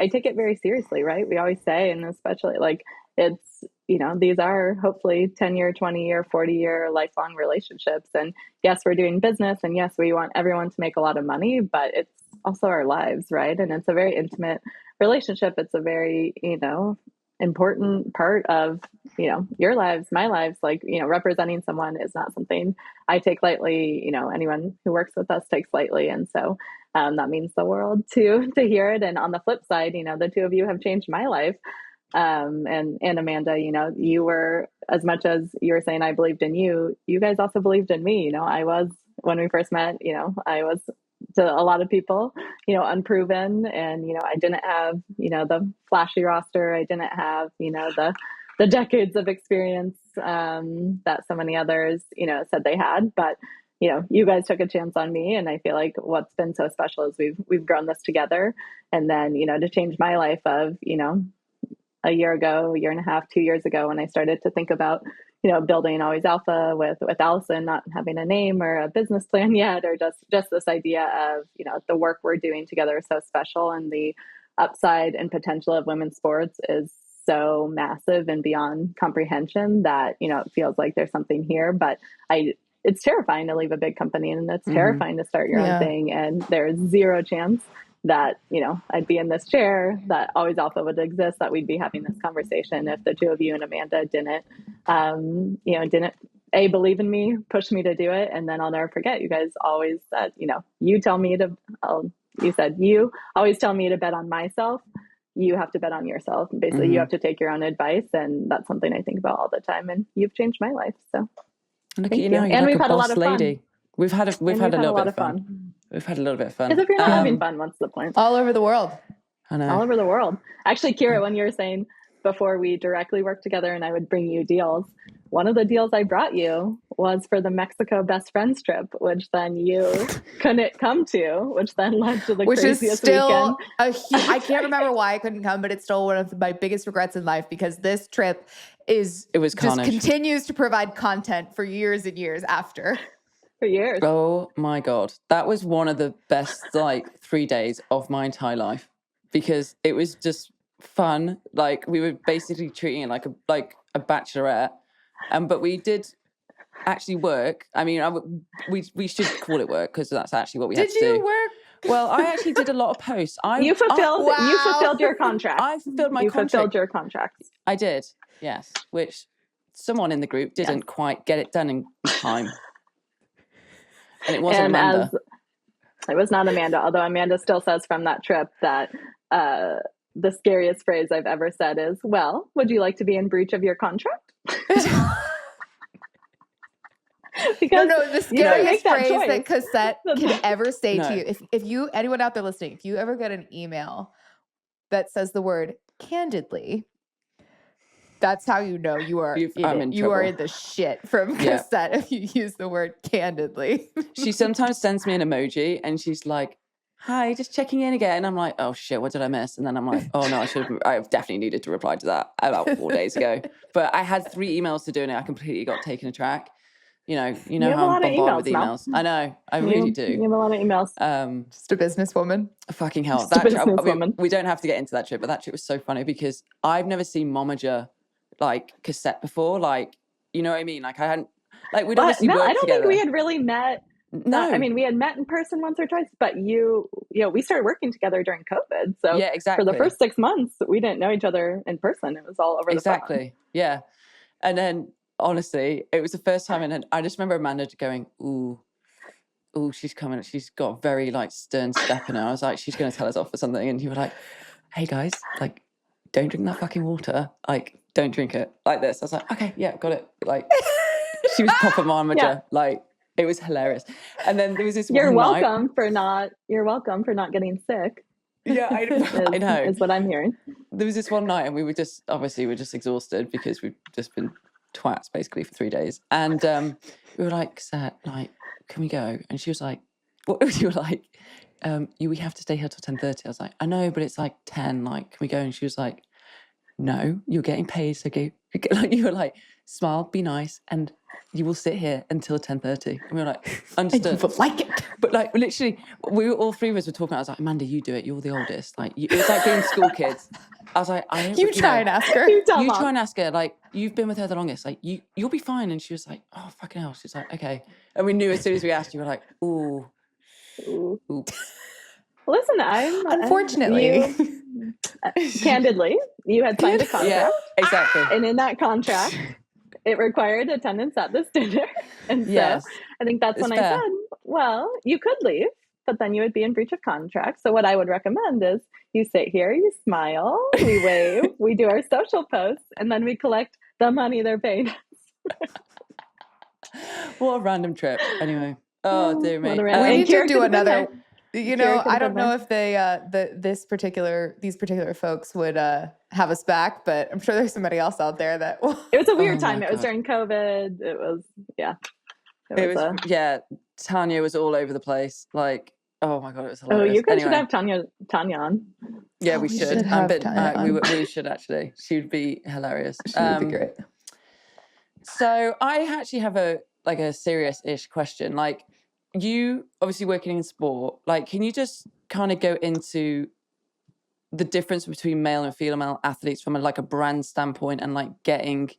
take it very seriously, right? We always say, and especially like, it's, you know, these are hopefully 10-year, 20-year, 40-year lifelong relationships. And yes, we're doing business, and yes, we want everyone to make a lot of money, but it's also our lives, right? And it's a very intimate relationship. It's a very, you know, important part of, you know, your lives, my lives. Like, you know, representing someone is not something I take lightly. You know, anyone who works with us takes lightly. And so that means the world to hear it. And on the flip side, you know, the two of you have changed my life. And Amanda, you know, you were, as much as you were saying I believed in you, you guys also believed in me. You know, I was, when we first met, you know, I was, to a lot of people, you know, unproven, and, you know, I didn't have, you know, the flashy roster. I didn't have, you know, the decades of experience that so many others, you know, said they had. But, you know, you guys took a chance on me, and I feel like what's been so special is we've grown this together. And then, you know, to change my life of, you know, a year ago, a year and a half, 2 years ago, when I started to think about, you know, building Always Alpha with Allison, not having a name or a business plan yet, or just this idea of, you know, the work we're doing together is so special, and the upside and potential of women's sports is so massive and beyond comprehension that, you know, it feels like there's something here. But it's terrifying to leave a big company, and it's terrifying to start your own thing. And there's zero chance that, you know, I'd be in this chair, that Always Alpha would exist, that we'd be having this conversation if the two of you and Amanda didn't, you know, didn't believe in me, push me to do it. And then I'll never forget, you guys always said, you know, you said, you always tell me to bet on myself. You have to bet on yourself. And basically you have to take your own advice. And that's something I think about all the time. And you've changed my life. So look at you now. And we've had a lot of fun. We've had a little bit of fun. We've had a little bit of fun. Because if you're not having fun, what's the point? all over the world. I know. All over the world. Actually, Kira, when you were saying before we directly worked together and I would bring you deals, one of the deals I brought you was for the Mexico best friends trip, which then you couldn't come to, which then led to the craziest is still weekend. I can't remember why I couldn't come, but it's still one of my biggest regrets in life, because this trip just continues to provide content for years and years after. For years. Oh my God. That was one of the best 3 days of my entire life, because it was just fun. Like, we were basically treating it like a bachelorette. But we did actually work. I mean, we should call it work, because that's actually what we had to do. Did you work? Well, I actually did a lot of posts. You fulfilled your contract. I fulfilled my contract. You fulfilled your contracts. I did, yes. Which someone in the group didn't quite get it done in time. And it wasn't Amanda. It was not Amanda, although Amanda still says from that trip that the scariest phrase I've ever said is, well, would you like to be in breach of your contract? Because no, the scariest phrase choice. that Cosette could ever say No. to you, if you, anyone out there listening, if you ever get an email that says the word candidly, that's how you know you are I'm in you are trouble. in the shit from Yeah. Cosette if you use the word candidly. She sometimes sends me an emoji and she's like, hi, just checking in again. And I'm like, oh shit, what did I miss? And then I'm like, oh no, I've definitely needed to reply to that about 4 days ago. But I had 3 emails to do and I completely got taken a track. You know You have how a I'm lot of bombarded with emails, emails. I know, I really do. You have a lot of emails. Just a businesswoman. Fucking hell. Just a businesswoman. We don't have to get into that trip, but that trip was so funny because I've never seen Momager like Cosette before. Like, you know what I mean? Like I hadn't, like we'd obviously worked I don't together. think we had really met. No. I mean, we had met in person once or twice, but we started working together during COVID. So yeah, exactly. For the first 6 months, we didn't know each other in person. It was all over the phone. Exactly. Yeah. And then honestly, it was the first time, and I just remember Amanda going, ooh, she's coming. She's got a very like stern step in her. I was like, she's going to tell us off or something. And you were like, hey guys, like, don't drink that fucking water. Like, don't drink it like this. I was like, okay, yeah, got it. Like, she was proper Momager. Yeah. Like, it was hilarious. And then there was this You're one welcome for not getting sick. Yeah, I know. Is what I'm hearing. There was this one night and we were just exhausted because we've just been twats basically for 3 days. And we were like, Seth, like, can we go? And she was like, what? You were like, we have to stay here till 10:30. I was like, I know, but it's like 10, like, can we go? And she was like, no, you're getting paid, so go. Like, you were like, smile, be nice, and you will sit here until 10:30. And we were like, understood. And you would like it. But like, literally, all 3 of us were talking. I was like, Amanda, you do it. You're the oldest. Like, it was like being school kids. I was like, You try and ask her. You try and ask her. Like, you've been with her the longest. Like, you'll be fine. And she was like, oh, fucking hell. She's like, okay. And we knew as soon as we asked, you were like, ooh. Listen, unfortunately, candidly, you had signed a contract. Yeah, exactly. And in that contract, it required attendance at this dinner. And so yes, I think that's when fair. I said, well, you could leave, but then you would be in breach of contract. So what I would recommend is you sit here, you smile, we wave, we do our social posts, and then we collect the money they're paying us. What a random trip. Anyway. Oh, dear me. We need to do another. Kira I don't know if they these particular folks would have us back, but I'm sure there's somebody else out there that will. It was a weird time. It was during COVID. It was Tanya was all over the place. Like, oh my god, it was hilarious. Oh, you guys should have Tanya on. Yeah, we should. We should actually. She would be hilarious. She would be great. So I actually have a serious-ish question. Like, you obviously working in sport, like, can you just kind of go into the difference between male and female athletes from a brand standpoint and like getting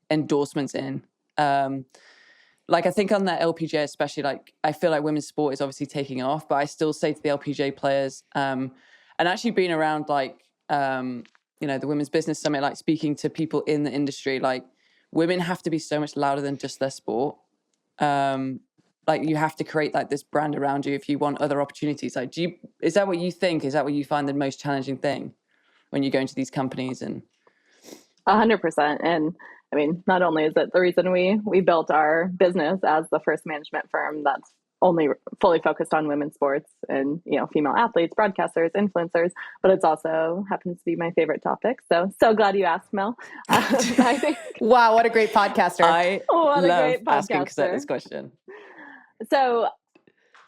endorsements in? Like, I think on the LPGA especially, like, I feel like women's sport is obviously taking off, but I still say to the LPGA players, and actually being around the Women's Business Summit, like speaking to people in the industry, like, women have to be so much louder than just their sport. Like, you have to create like this brand around you if you want other opportunities. Like, is that what you think? Is that what you find the most challenging thing when you go into these companies? And 100%. And I mean, not only is it the reason we built our business as the first management firm that's only fully focused on women's sports and, female athletes, broadcasters, influencers, but it's also happens to be my favorite topic. So glad you asked, Mel. I think, wow, what a great podcaster. I love asking Cosette this question. So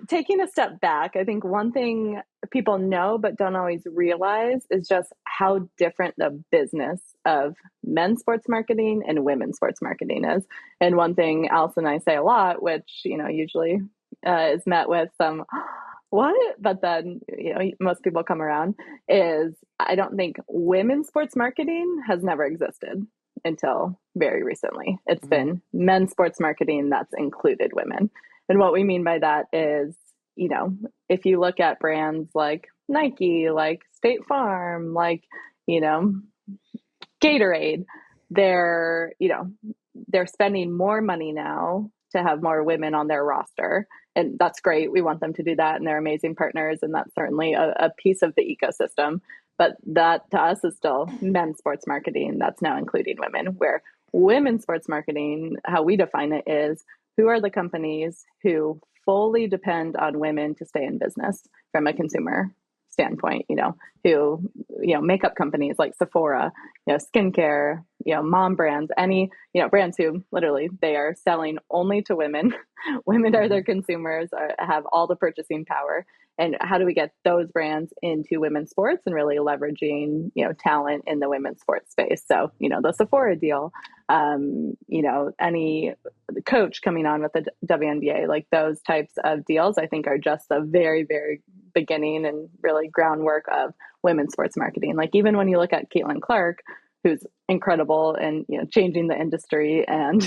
taking a step back, I think one thing people know but don't always realize is just how different the business of men's sports marketing and women's sports marketing is. And one thing Allison and I say a lot, which, usually is met with some, what? But then, most people come around, is I don't think women's sports marketing has never existed until very recently. It's been men's sports marketing that's included women. And what we mean by that is, if you look at brands like Nike, like State Farm, like, Gatorade, they're spending more money now to have more women on their roster. and that's great. We want them to do that, and they're amazing partners, and that's certainly a piece of the ecosystem. But that to us is still men's sports marketing. That's now including women, where women's sports marketing, how we define it, is who are the companies who fully depend on women to stay in business from a consumer standpoint, who, makeup companies like Sephora, skincare, mom brands, any, brands who literally they are selling only to women. Women are their consumers, have all the purchasing power. And how do we get those brands into women's sports and really leveraging, talent in the women's sports space? So, the Sephora deal, any coach coming on with the WNBA, like those types of deals, I think are just the very, very beginning and really groundwork of women's sports marketing. Like even when you look at Caitlin Clark, who's incredible and changing the industry and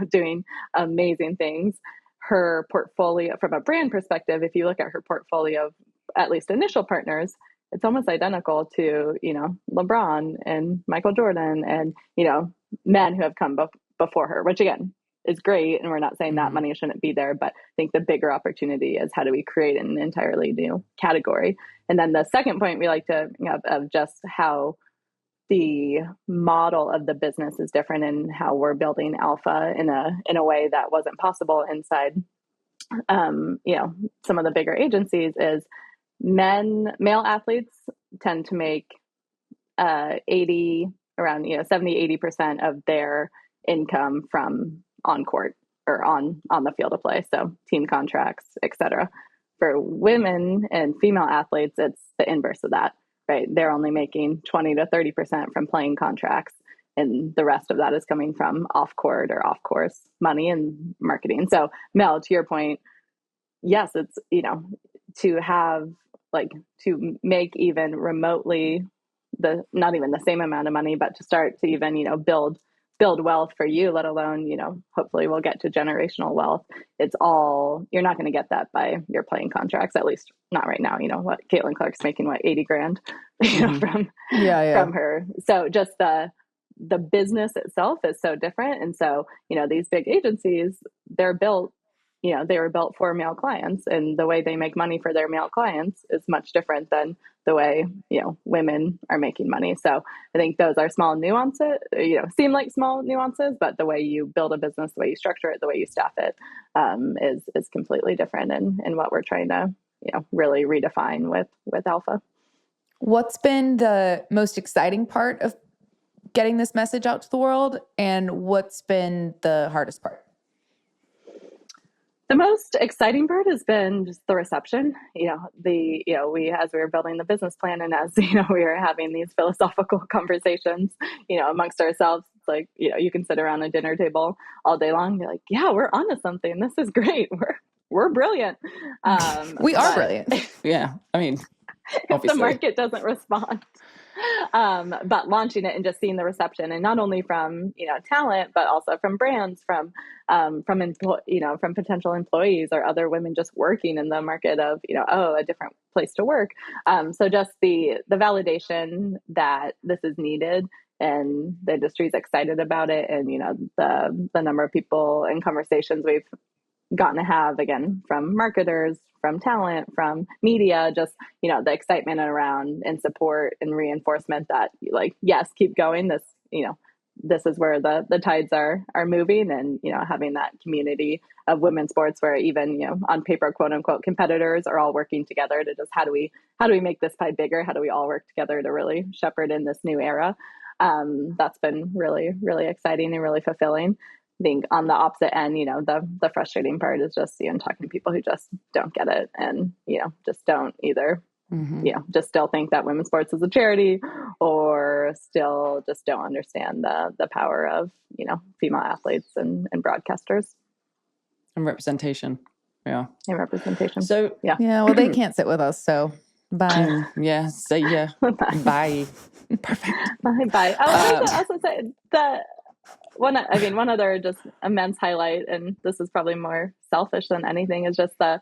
doing amazing things, her portfolio from a brand perspective, if you look at her portfolio of at least initial partners, it's almost identical to LeBron and Michael Jordan and men who have come before her, which again is great, and we're not saying that money shouldn't be there, but I think the bigger opportunity is how do we create an entirely new category. And then the second point we like to of just how the model of the business is different and how we're building alpha in a way that wasn't possible inside some of the bigger agencies is male athletes tend to make 70-80% of their income from on court or on the field of play, so team contracts, etc. For women and female athletes, it's the inverse of that, right? They're only making 20 to 30% from playing contracts, and the rest of that is coming from off court or off course money and marketing. So Mel, to your point, yes, it's to have to make even remotely not even the same amount of money, but to start to even build wealth for you, let alone hopefully we'll get to generational wealth. It's all, you're not going to get that by your playing contracts, at least not right now. What Caitlin Clark's making, what, 80 grand from her. So just the business itself is so different. And so these big agencies, they're built, they were built for male clients, and the way they make money for their male clients is much different than the way women are making money. So I think those are small nuances, seem like small nuances, but the way you build a business, the way you structure it, the way you staff it, is completely different in what we're trying to really redefine with alpha. What's been the most exciting part of getting this message out to the world, and what's been the hardest part? The most exciting part has been just the reception. We as we were building the business plan, and as we were having these philosophical conversations, amongst ourselves, it's like you can sit around a dinner table all day long and be like, yeah, we're onto something. This is great. We're brilliant. We are brilliant. Yeah, I mean, if the market doesn't respond. But launching it and just seeing the reception, and not only from talent, but also from brands, from potential employees or other women just working in the market of a different place to work. So just the validation that this is needed and the industry is excited about it, and the number of people and conversations we've gotten to have, again, from marketers, from talent, from media, just the excitement around and support and reinforcement that yes, keep going. This is where the tides are moving, and having that community of women's sports where even on paper, quote unquote, competitors are all working together to just how do we make this pie bigger? How do we all work together to really shepherd in this new era? That's been really, really exciting and really fulfilling. I think on the opposite end, the frustrating part is just, talking to people who just don't get it, and, just don't either, just still think that women's sports is a charity, or still just don't understand the power of, female athletes and broadcasters. And representation. Yeah. And representation. So, yeah, well, they can't sit with us, so bye. Yeah, say yeah. Bye. Perfect. Bye. I would also say that one other just immense highlight, and this is probably more selfish than anything, is just the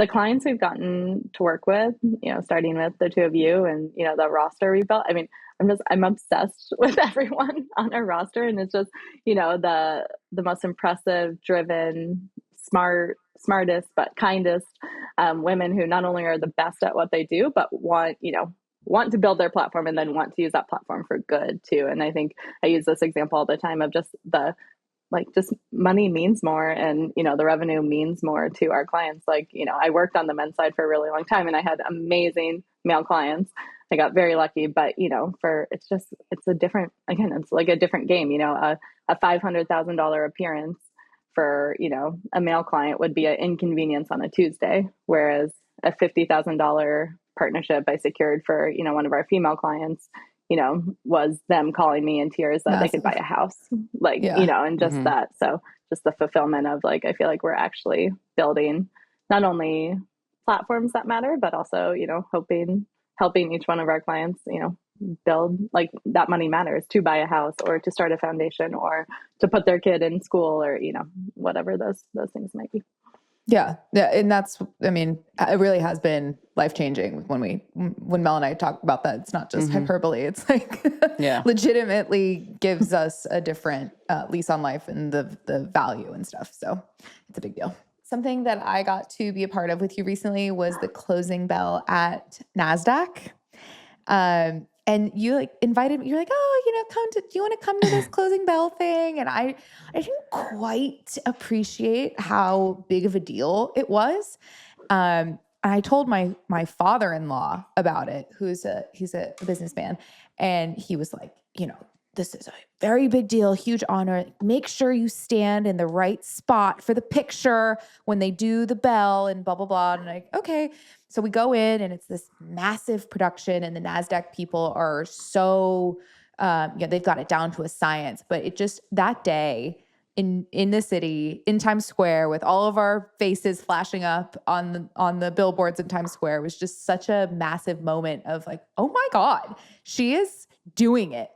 clients we've gotten to work with, starting with the two of you, and the roster we built. I mean, I'm obsessed with everyone on our roster, and it's just the most impressive, driven, smart, smartest, but kindest women who not only are the best at what they do, but want to build their platform and then want to use that platform for good too. And I think I use this example all the time of just just money means more, and the revenue means more to our clients. I worked on the men's side for a really long time and I had amazing male clients. I got very lucky, but it's a different, again, it's like a different game. A $500,000 appearance for a male client would be an inconvenience on a Tuesday, whereas a $50,000 partnership I secured for one of our female clients was them calling me in tears that they could buy a house, and just that. So just the fulfillment of I feel like we're actually building not only platforms that matter, but also, helping each one of our clients, build that money matters to buy a house or to start a foundation or to put their kid in school or, whatever those things might be. Yeah. And it really has been life-changing when Mel and I talk about that. It's not just hyperbole. It's legitimately gives us a different lease on life and the value and stuff. So it's a big deal. Something that I got to be a part of with you recently was the closing bell at NASDAQ. And you invited me, you're like, oh, do you want to come to this closing bell thing? And I didn't quite appreciate how big of a deal it was. And I told my father-in-law about it, he's a businessman. And he was like, this is a very big deal, huge honor. Make sure you stand in the right spot for the picture when they do the bell and blah, blah, blah. And okay. So we go in and it's this massive production and the NASDAQ people are so, they've got it down to a science. But it just, that day in the city, in Times Square, with all of our faces flashing up on the billboards in Times Square was just such a massive moment of oh my God, she is doing it.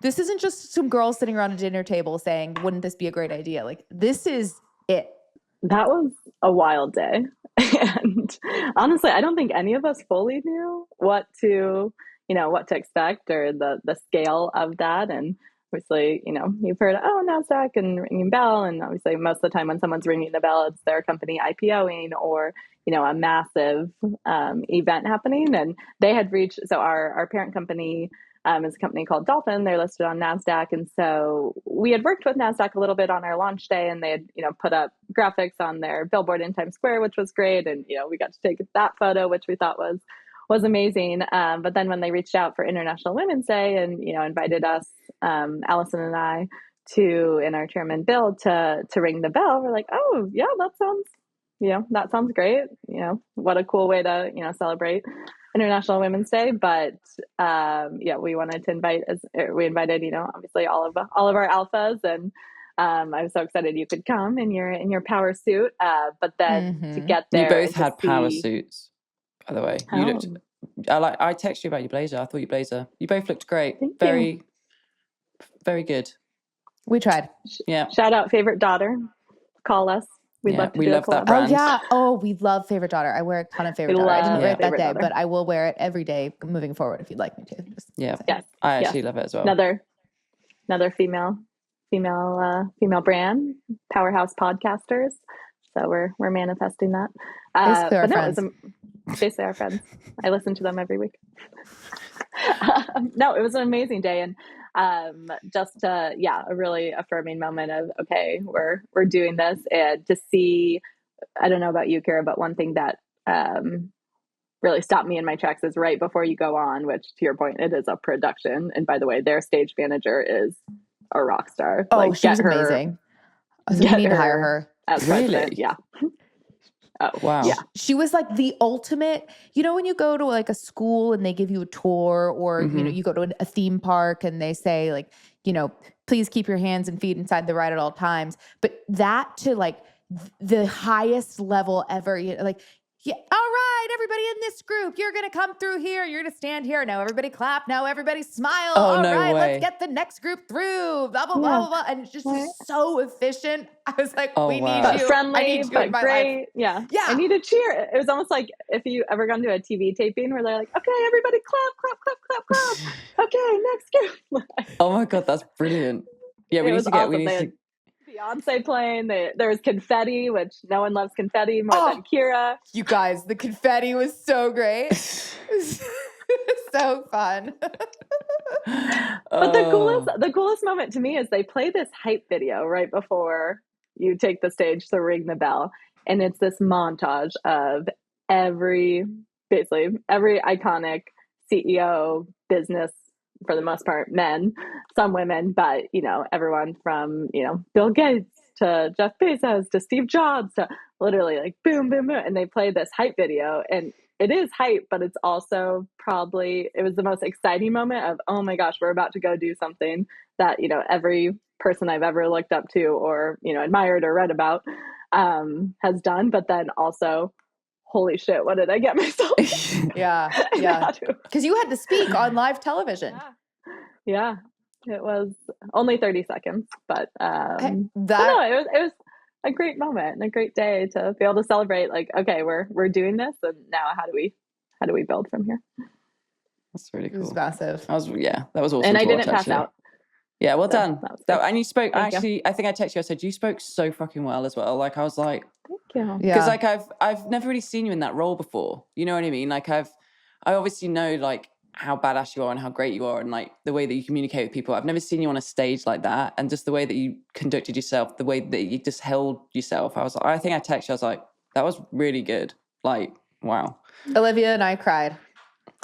This isn't just some girls sitting around a dinner table saying, wouldn't this be a great idea? This is it. That was a wild day. And honestly, I don't think any of us fully knew what to expect or the scale of that. And obviously, you've heard, NASDAQ and ringing bell. And obviously most of the time when someone's ringing the bell, it's their company IPOing or, a massive event happening. And they had reached, so our parent company is a company called Dolphin. They're listed on NASDAQ. And so we had worked with NASDAQ a little bit on our launch day, and they had, put up graphics on their billboard in Times Square, which was great. And, we got to take that photo, which we thought was amazing. But then when they reached out for International Women's Day and, invited us, Allison and I, in our chairman Bill to ring the bell, we're like, oh yeah, that sounds great. What a cool way to, celebrate International Women's Day. But we wanted to we invited, obviously all of our alphas, and I was so excited you could come in your power suit. But then to get there, you both had power suits, by the way. You looked. I texted you about your blazer. I thought your blazer. You both looked great. Thank very, you. very good. We tried. Yeah. Shout out favorite daughter. Call us. We'd love to do love a collab. that brand. Oh yeah. Oh, we love favorite daughter. I wear a ton of favorite daughter. I didn't wear it that day, but I will wear it every day moving forward if you'd like me to. Yes. I actually love it as well. Another female brand, powerhouse podcasters. So we're manifesting that. Basically our friends. Basically our friends. I listen to them every week. No, it was an amazing day, and just a really affirming moment of, okay, we're doing this. And to see, I don't know about you, Kira, but one thing that really stopped me in my tracks is right before you go on, which to your point, it is a production. And by the way, their stage manager is a rock star. Oh, she's amazing. We need to hire her. Really? Yeah. Oh, wow. Yeah. She was the ultimate, when you go to a school and they give you a tour, or, you go to a theme park and they say please keep your hands and feet inside the ride at all times. But that to the highest level ever, yeah, all right, everybody in this group, you're going to come through here. You're going to stand here. Now everybody clap. Now everybody smile. Oh, all no right, way. let's get the next group through. Blah, blah, blah, blah, blah. And it's just so efficient. I was like, we need you. Friendly, I need you but in my great. life. Yeah. Yeah. I need a cheer. It was almost like if you ever gone to a TV taping where they're like, okay, everybody clap, clap, clap, clap, clap. Okay, next group. Oh my God, that's brilliant. Yeah, we need to Beyonce playing. There was confetti, which no one loves confetti more than Kira. You guys, the confetti was so great. So fun. But the coolest moment to me is they play this hype video right before you take the stage to ring the bell. And it's this montage of basically every iconic CEO, business, for the most part, men, some women, but, everyone from, Bill Gates to Jeff Bezos to Steve Jobs to literally like boom, boom, boom. And they play this hype video, and it is hype, but it's also it was the most exciting moment of, oh my gosh, we're about to go do something that, every person I've ever looked up to or, admired or read about has done. But then also, holy shit, what did I get myself? Yeah. Because you had to speak on live television. Yeah. It was only 30 seconds, but it was a great moment and a great day to be able to celebrate. Like, okay, we're doing this, and now how do we build from here? That's really cool. It was massive. That was awesome. And I didn't watch, pass actually. out. Yeah, well done. And you spoke. I think I texted you. I said you spoke so fucking well as well. Like I was like, thank you. Because like I've never really seen you in that role before. You know what I mean? Like I obviously know like how badass you are and how great you are and like the way that you communicate with people. I've never seen you on a stage like that, and just the way that you conducted yourself, the way that you just held yourself. I think I texted you. I was like, that was really good. Like, wow. Olivia and I cried.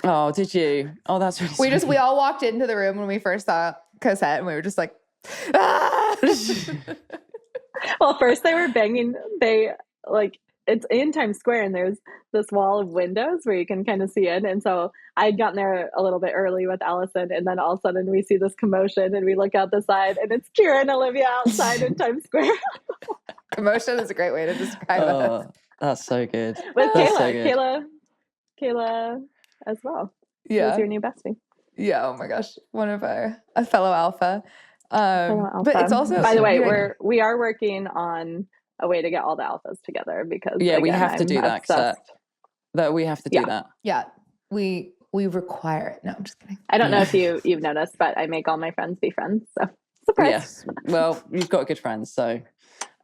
Oh, did you? Oh, that's really sweet. We all walked into the room when we first saw Cosette, and we were just like, ah! Well, first they were banging. It's in Times Square, and there's this wall of windows where you can kind of see in. And so I had gotten there a little bit early with Allison, and then all of a sudden we see this commotion, and we look out the side, and it's Kira and Olivia outside in Times Square. Commotion is a great way to describe it. That's so good. With That's Kayla, so good. Kayla as well. Yeah, who's your new bestie. Yeah. Oh my gosh, one of a fellow alpha. But it's also, by the way, we are working on a way to get all the alphas together because we have to do that. That we have to do that. Yeah, we require it. No, I'm just kidding. I don't know if you've noticed, but I make all my friends be friends. So surprise. Yes. Well, you've got good friends, so.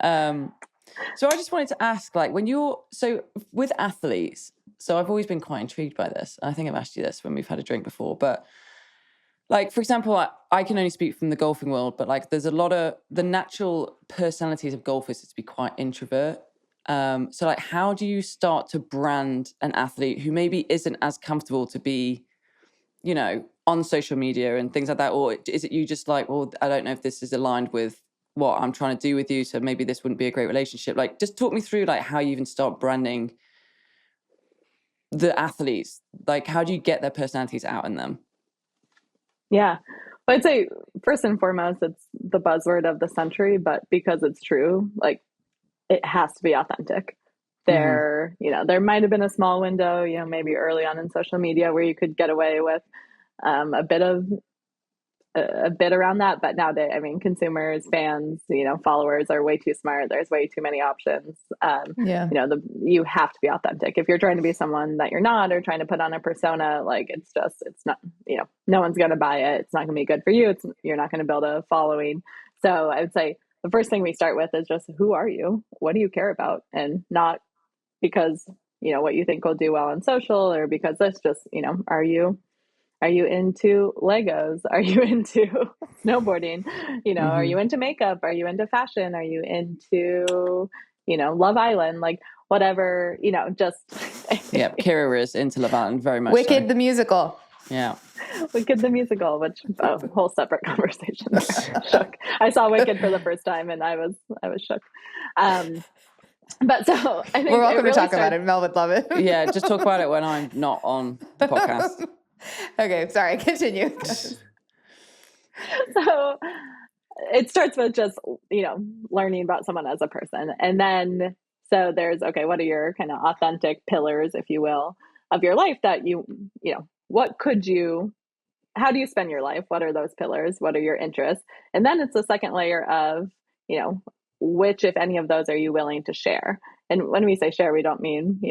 So I just wanted to ask, like, with athletes. So I've always been quite intrigued by this. I think I've asked you this when we've had a drink before, but. Like, for example, I can only speak from the golfing world, but like there's a lot of the natural personalities of golfers is to be quite introvert. So like, how do you start to brand an athlete who maybe isn't as comfortable to be, on social media and things like that? Or is it you just like, well, I don't know if this is aligned with what I'm trying to do with you, so maybe this wouldn't be a great relationship. Like, just talk me through like how you even start branding the athletes. Like, how do you get their personalities out in them? Yeah. Well, I'd say first and foremost, it's the buzzword of the century, but because it's true, like it has to be authentic. There might have been a small window, maybe early on in social media where you could get away with a bit around that. But nowadays, I mean, consumers, fans, followers are way too smart. There's way too many options. You have to be authentic. If you're trying to be someone that you're not, or trying to put on a persona, like it's not, no one's going to buy it. It's not going to be good for you. You're not going to build a following. So I would say the first thing we start with is just, who are you? What do you care about? And not because, what you think will do well on social, or because that's just, are you into Legos? Are you into snowboarding? Are you into makeup? Are you into fashion? Are you into, Love Island? Like whatever, just. Yeah, Kira is into Love Island very much. Wicked the musical. Yeah. Wicked the musical, which a whole separate conversation. Shook. I saw Wicked for the first time and I was shook. But so I think we're welcome to talk about it. Mel would love it. Yeah, just talk about it when I'm not on the podcast. Okay, sorry, continue. So it starts with just, learning about someone as a person. And then, so there's, okay, what are your kind of authentic pillars, if you will, of your life that how do you spend your life? What are those pillars? What are your interests? And then it's the second layer of, which, if any of those, are you willing to share? And when we say share, we don't mean,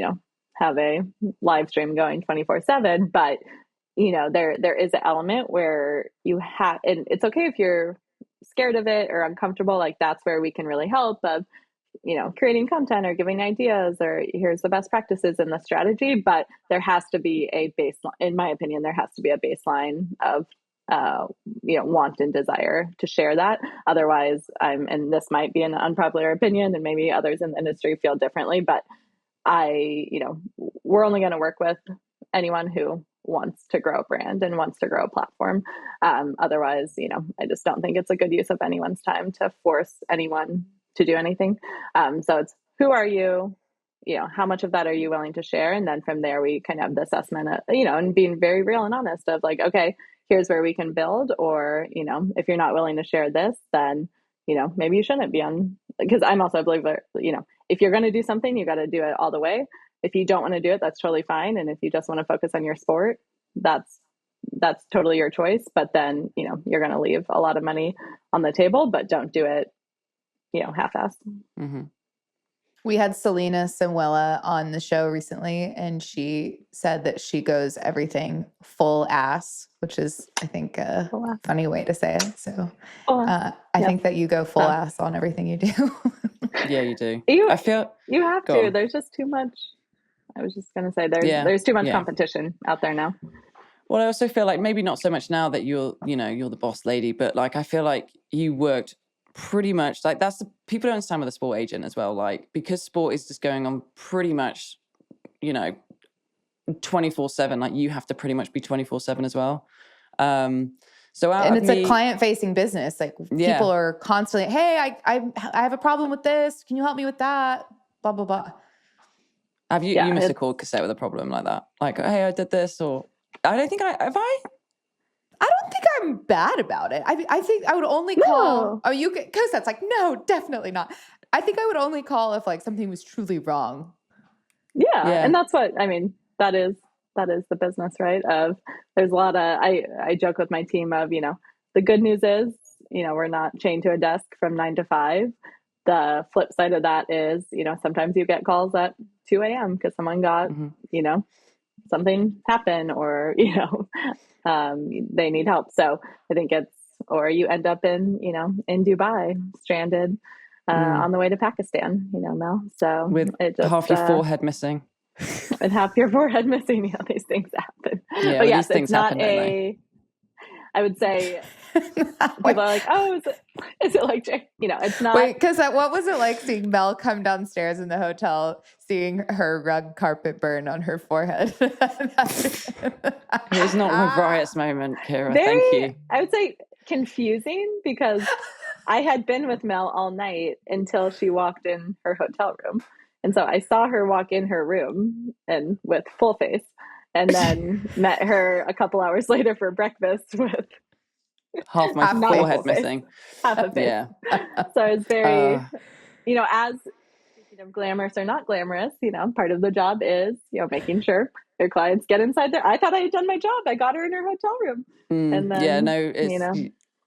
have a live stream going 24/7, but there is an element where you have, and it's okay if you're scared of it or uncomfortable, like that's where we can really help of, creating content or giving ideas or here's the best practices in the strategy. But there has to be a baseline, in my opinion, there has to be a baseline of, want and desire to share that. Otherwise, and this might be an unpopular opinion and maybe others in the industry feel differently, but we're only going to work with anyone who wants to grow a brand and wants to grow a platform. Otherwise, I just don't think it's a good use of anyone's time to force anyone to do anything. So it's, who are you? How much of that are you willing to share? And then from there, we kind of have the assessment, and being very real and honest of like, okay, here's where we can build, or, if you're not willing to share this, then, maybe you shouldn't be on, because I'm also a believer, if you're going to do something, you got to do it all the way. If you don't want to do it, that's totally fine. And if you just want to focus on your sport, that's totally your choice. But then, you're going to leave a lot of money on the table, but don't do it, half-assed. Mm-hmm. We had Selena Samuela on the show recently, and she said that she goes everything full ass, which is, I think, a funny way to say it. So I think that you go full ass on everything you do. Yeah, you do. I feel you have to. On. There's just too much. I was just going to say there's too much competition out there now. Well, I also feel like maybe not so much now that you're the boss lady, but like I feel like you worked pretty much like that's the people don't understand with a sport agent as well, like because sport is just going on pretty much 24/7, like you have to pretty much be 24/7 as well. So and it's a client-facing business. Like people are constantly, hey, I have a problem with this. Can you help me with that? Blah blah blah. Have you must have called Cosette with a problem like that? Like, hey, I did this, or I don't think I don't think I'm bad about it. I think I would only call. Oh, you because that's like no, definitely not. I think I would only call if like something was truly wrong. Yeah, and that's what I mean. That is the business, right? Of there's a lot of I joke with my team of the good news is we're not chained to a desk from 9 to 5. The flip side of that is sometimes you get calls at 2 a.m. because someone got something happen or they need help. So I think it's, or you end up in in Dubai stranded on the way to Pakistan, Mel. So with half your forehead missing. With half your forehead missing, these things happen. Yeah, but yes, it's not happen, I would say people are like, oh, is it like, it's not. Wait, because what was it like seeing Mel come downstairs in the hotel, seeing her rug carpet burn on her forehead? It was not my brightest moment, Kira. Thank you. I would say confusing because I had been with Mel all night until she walked in her hotel room. And so I saw her walk in her room and with full face, and then met her a couple hours later for breakfast with half my forehead missing. Half a face. Yeah. So it's very, as speaking of glamorous or not glamorous, part of the job is, making sure your clients get inside there. I thought I had done my job. I got her in her hotel room. And then,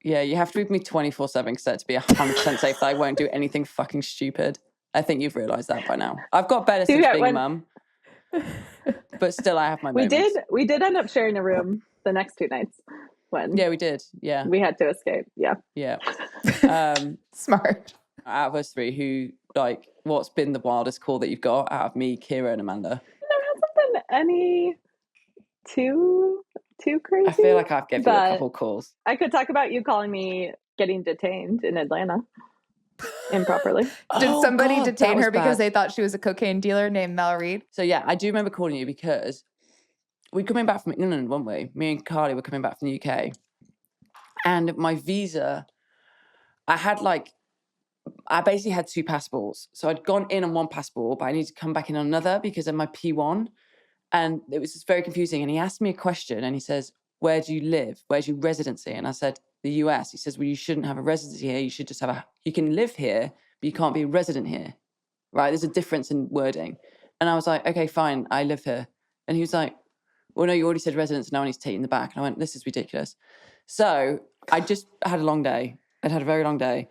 you have to be with me 24/7 because to be 100% safe that I won't do anything fucking stupid. I think you've realised that by now. I've got better since being a mum. But still, I have my moments. We did end up sharing a room the next 2 nights. Yeah, we did. Yeah. We had to escape. Yeah. Yeah. Smart. Out of us three, who, like, what's been the wildest call that you've got out of me, Kira, and Amanda? There hasn't been any too crazy. I feel like I've given you a couple calls. I could talk about you calling me getting detained in Atlanta improperly. Did somebody detain her because they thought she was a cocaine dealer named Mel Reid? So yeah, I do remember calling you because we're coming back from England one way. Me and Carly were coming back from the UK. And my visa, I basically had 2 passports. So I'd gone in on one passport, but I needed to come back in on another because of my P1. And it was just very confusing. And he asked me a question and he says, where do you live? Where's your residency? And I said, the US. He says, well, you shouldn't have a residency here. You should just you can live here, but you can't be a resident here, right? There's a difference in wording. And I was like, okay, fine, I live here. And he was like, well, no, you already said residence. Now I need to take you in the back. And I went, this is ridiculous. So I just had a long day. I'd had a very long day.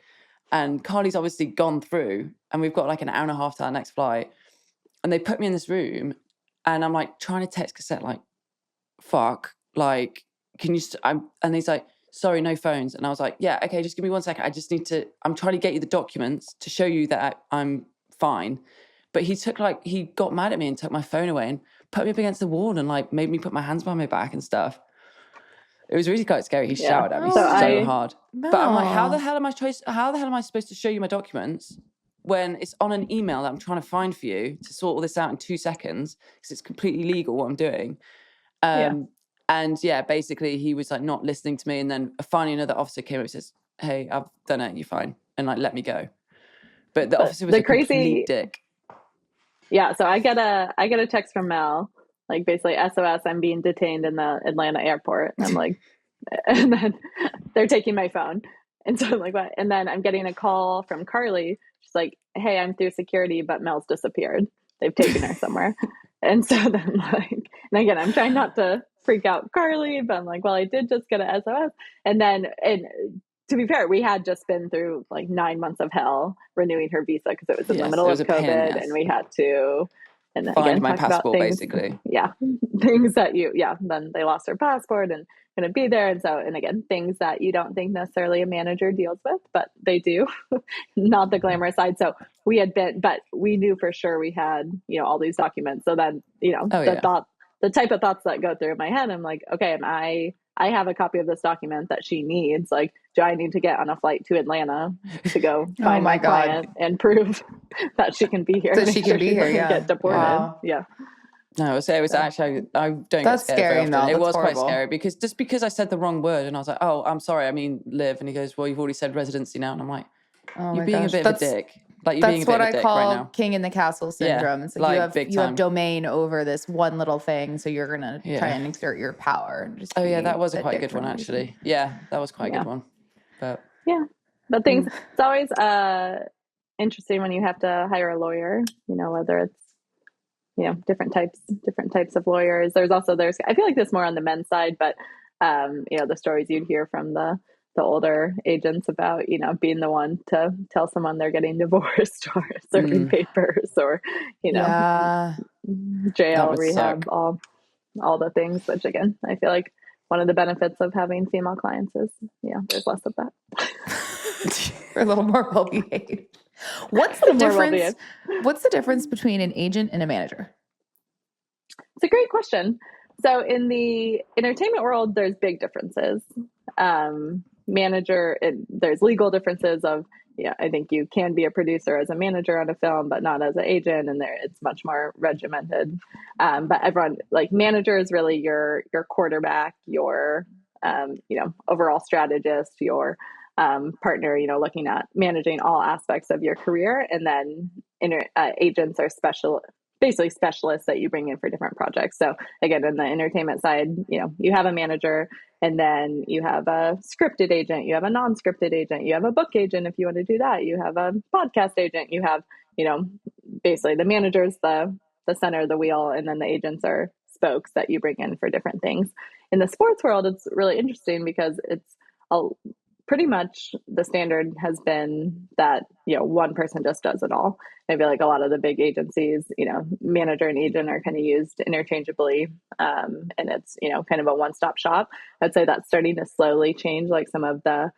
And Carly's obviously gone through and we've got like an hour and a half to our next flight. And they put me in this room and I'm like trying to text Cosette like, fuck, like, can you, and he's like, sorry, no phones. And I was like, yeah, okay, just give me 1 second. I'm trying to get you the documents to show you that I'm fine. But he got mad at me and took my phone away and put me up against the wall and like made me put my hands behind my back and stuff. It was really quite scary. He shouted at me so hard. But I'm like, how the hell am I supposed to show you my documents when it's on an email that I'm trying to find for you to sort all this out in 2 seconds because it's completely legal what I'm doing. And basically he was like not listening to me. And then finally another officer came up and says, hey, I've done it. You're fine. And like, let me go. But the officer was a complete dick. Yeah. So I get a text from Mel, like basically SOS, I'm being detained in the Atlanta airport. And I'm like, and then they're taking my phone. And so I'm like, what? And then I'm getting a call from Carly. She's like, hey, I'm through security, but Mel's disappeared. They've taken her somewhere. And so then like, and again, I'm trying not to freak out Carly, but I'm like, well, I did just get a SOS. And then, and to be fair, we had just been through like 9 months of hell renewing her visa because it was in the middle of COVID and we had to, and then find again, my talk passport, about things, basically. Yeah. Things that then they lost her passport and couldn't be there. And so, and again, things that you don't think necessarily a manager deals with, but they do, not the glamorous side. So we had been, but we knew for sure we had, all these documents. So then, the type of thoughts that go through my head, I'm like, okay, I have a copy of this document that she needs. Like, do I need to get on a flight to Atlanta to go find my client and prove that she can be here? That she can be here, get deported. Wow. Yeah. No, it was actually, I don't get scared very often. Mel. It was horrible. Quite scary because I said the wrong word and I was like, oh, I'm sorry, I mean live. And he goes, well, you've already said residency now. And I'm like, you're being a bit of a dick. Like you're being a bit of a dick right now. That's what I call king in the castle syndrome. Yeah, it's like you have domain over this one little thing, so you're gonna try and exert your power. And just that was a quite good one actually. Yeah, that was quite a good one. But things. It's always interesting when you have to hire a lawyer. Whether it's different types of lawyers. There's I feel like there's more on the men's side, but the stories you'd hear from the older agents about, being the one to tell someone they're getting divorced or serving papers or, jail, rehab, all the things, which again, I feel like one of the benefits of having female clients is, there's less of that. We're a little more well-behaved. What's the difference between an agent and a manager? It's a great question. So in the entertainment world, there's big differences. Manager, there's legal differences of, I think you can be a producer as a manager on a film, but not as an agent. And it's much more regimented. But everyone, like, manager is really your quarterback, your, overall strategist, your partner, looking at managing all aspects of your career. And then agents are basically specialists that you bring in for different projects. So again, in the entertainment side, you have a manager, and then you have a scripted agent, you have a non-scripted agent, you have a book agent if you want to do that, you have a podcast agent, you have, basically the manager's the center of the wheel, and then the agents are spokes that you bring in for different things. In the sports world, it's really interesting because it's pretty much the standard has been that, one person just does it all. I feel like a lot of the big agencies, manager and agent are kind of used interchangeably. And it's, kind of a one-stop shop. I'd say that's starting to slowly change. Like some of the,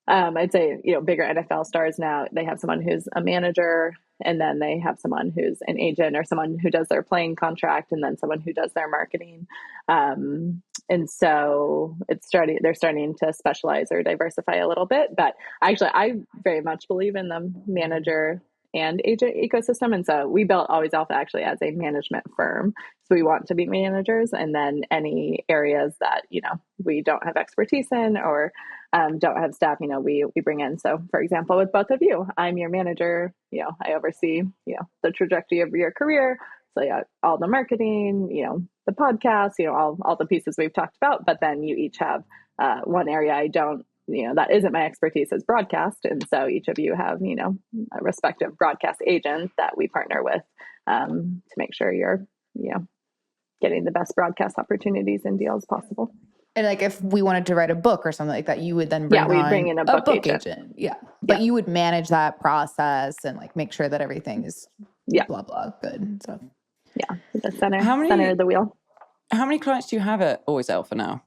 I'd say, bigger NFL stars now, they have someone who's a manager, and then they have someone who's an agent, or someone who does their playing contract, and then someone who does their marketing. And so they're starting to specialize or diversify a little bit. But actually, I very much believe in the manager and agent ecosystem. And so we built Always Alpha actually as a management firm. So we want to be managers, and then any areas that, we don't have expertise in or don't have staff, we bring in. So for example, with both of you, I'm your manager, I oversee, the trajectory of your career. So all the marketing, the podcast, all the pieces we've talked about, but then you each have one area I don't, that isn't my expertise is broadcast. And so each of you have, a respective broadcast agent that we partner with to make sure you're, getting the best broadcast opportunities and deals possible. And like if we wanted to write a book or something like that, you would then bring in a book agent. Yeah. But you would manage that process and like make sure that everything is blah, blah, good and stuff. Yeah. The center of the wheel. How many clients do you have at Always Alpha now?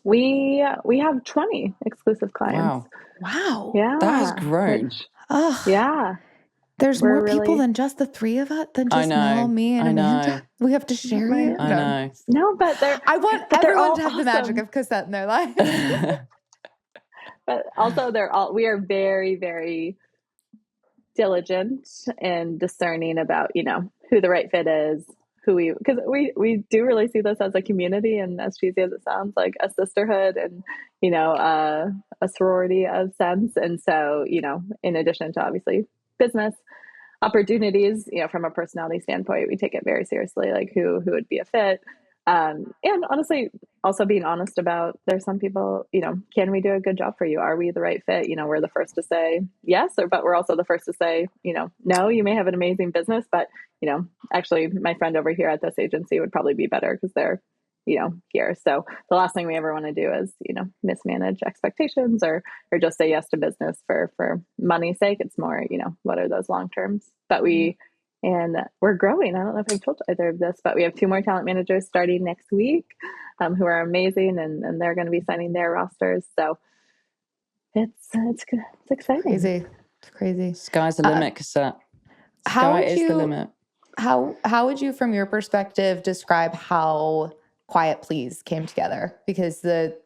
We have 20 exclusive clients. Wow. Yeah. That has grown. Yeah. There's We're more people really- than just the three of us, than I just Mel, know. me, and I Amanda. know. We have to share Right. you. I know. No, but I want they're everyone all to have the magic awesome. of Cosette in their lives. But also we are very, very diligent and discerning about, who the right fit is, because we do really see this as a community, and as cheesy as it sounds, like a sisterhood and, a sorority of sense. And so, in addition to obviously business opportunities, from a personality standpoint, we take it very seriously, like who would be a fit. And honestly, also being honest about, there's some people, can we do a good job for you? Are we the right fit? We're the first to say yes, but we're also the first to say, no, you may have an amazing business, but, actually my friend over here at this agency would probably be better because they're, here. So the last thing we ever want to do is, mismanage expectations or just say yes to business for money's sake. It's more, what are those long terms? But we're growing. I don't know if I've told either of this, but we have 2 more talent managers starting next week, who are amazing, and they're going to be signing their rosters. So it's exciting. It's crazy. Sky's the limit, Cosette. How Sky is the limit. How would you, from your perspective, describe how Quiet Please came together? Because the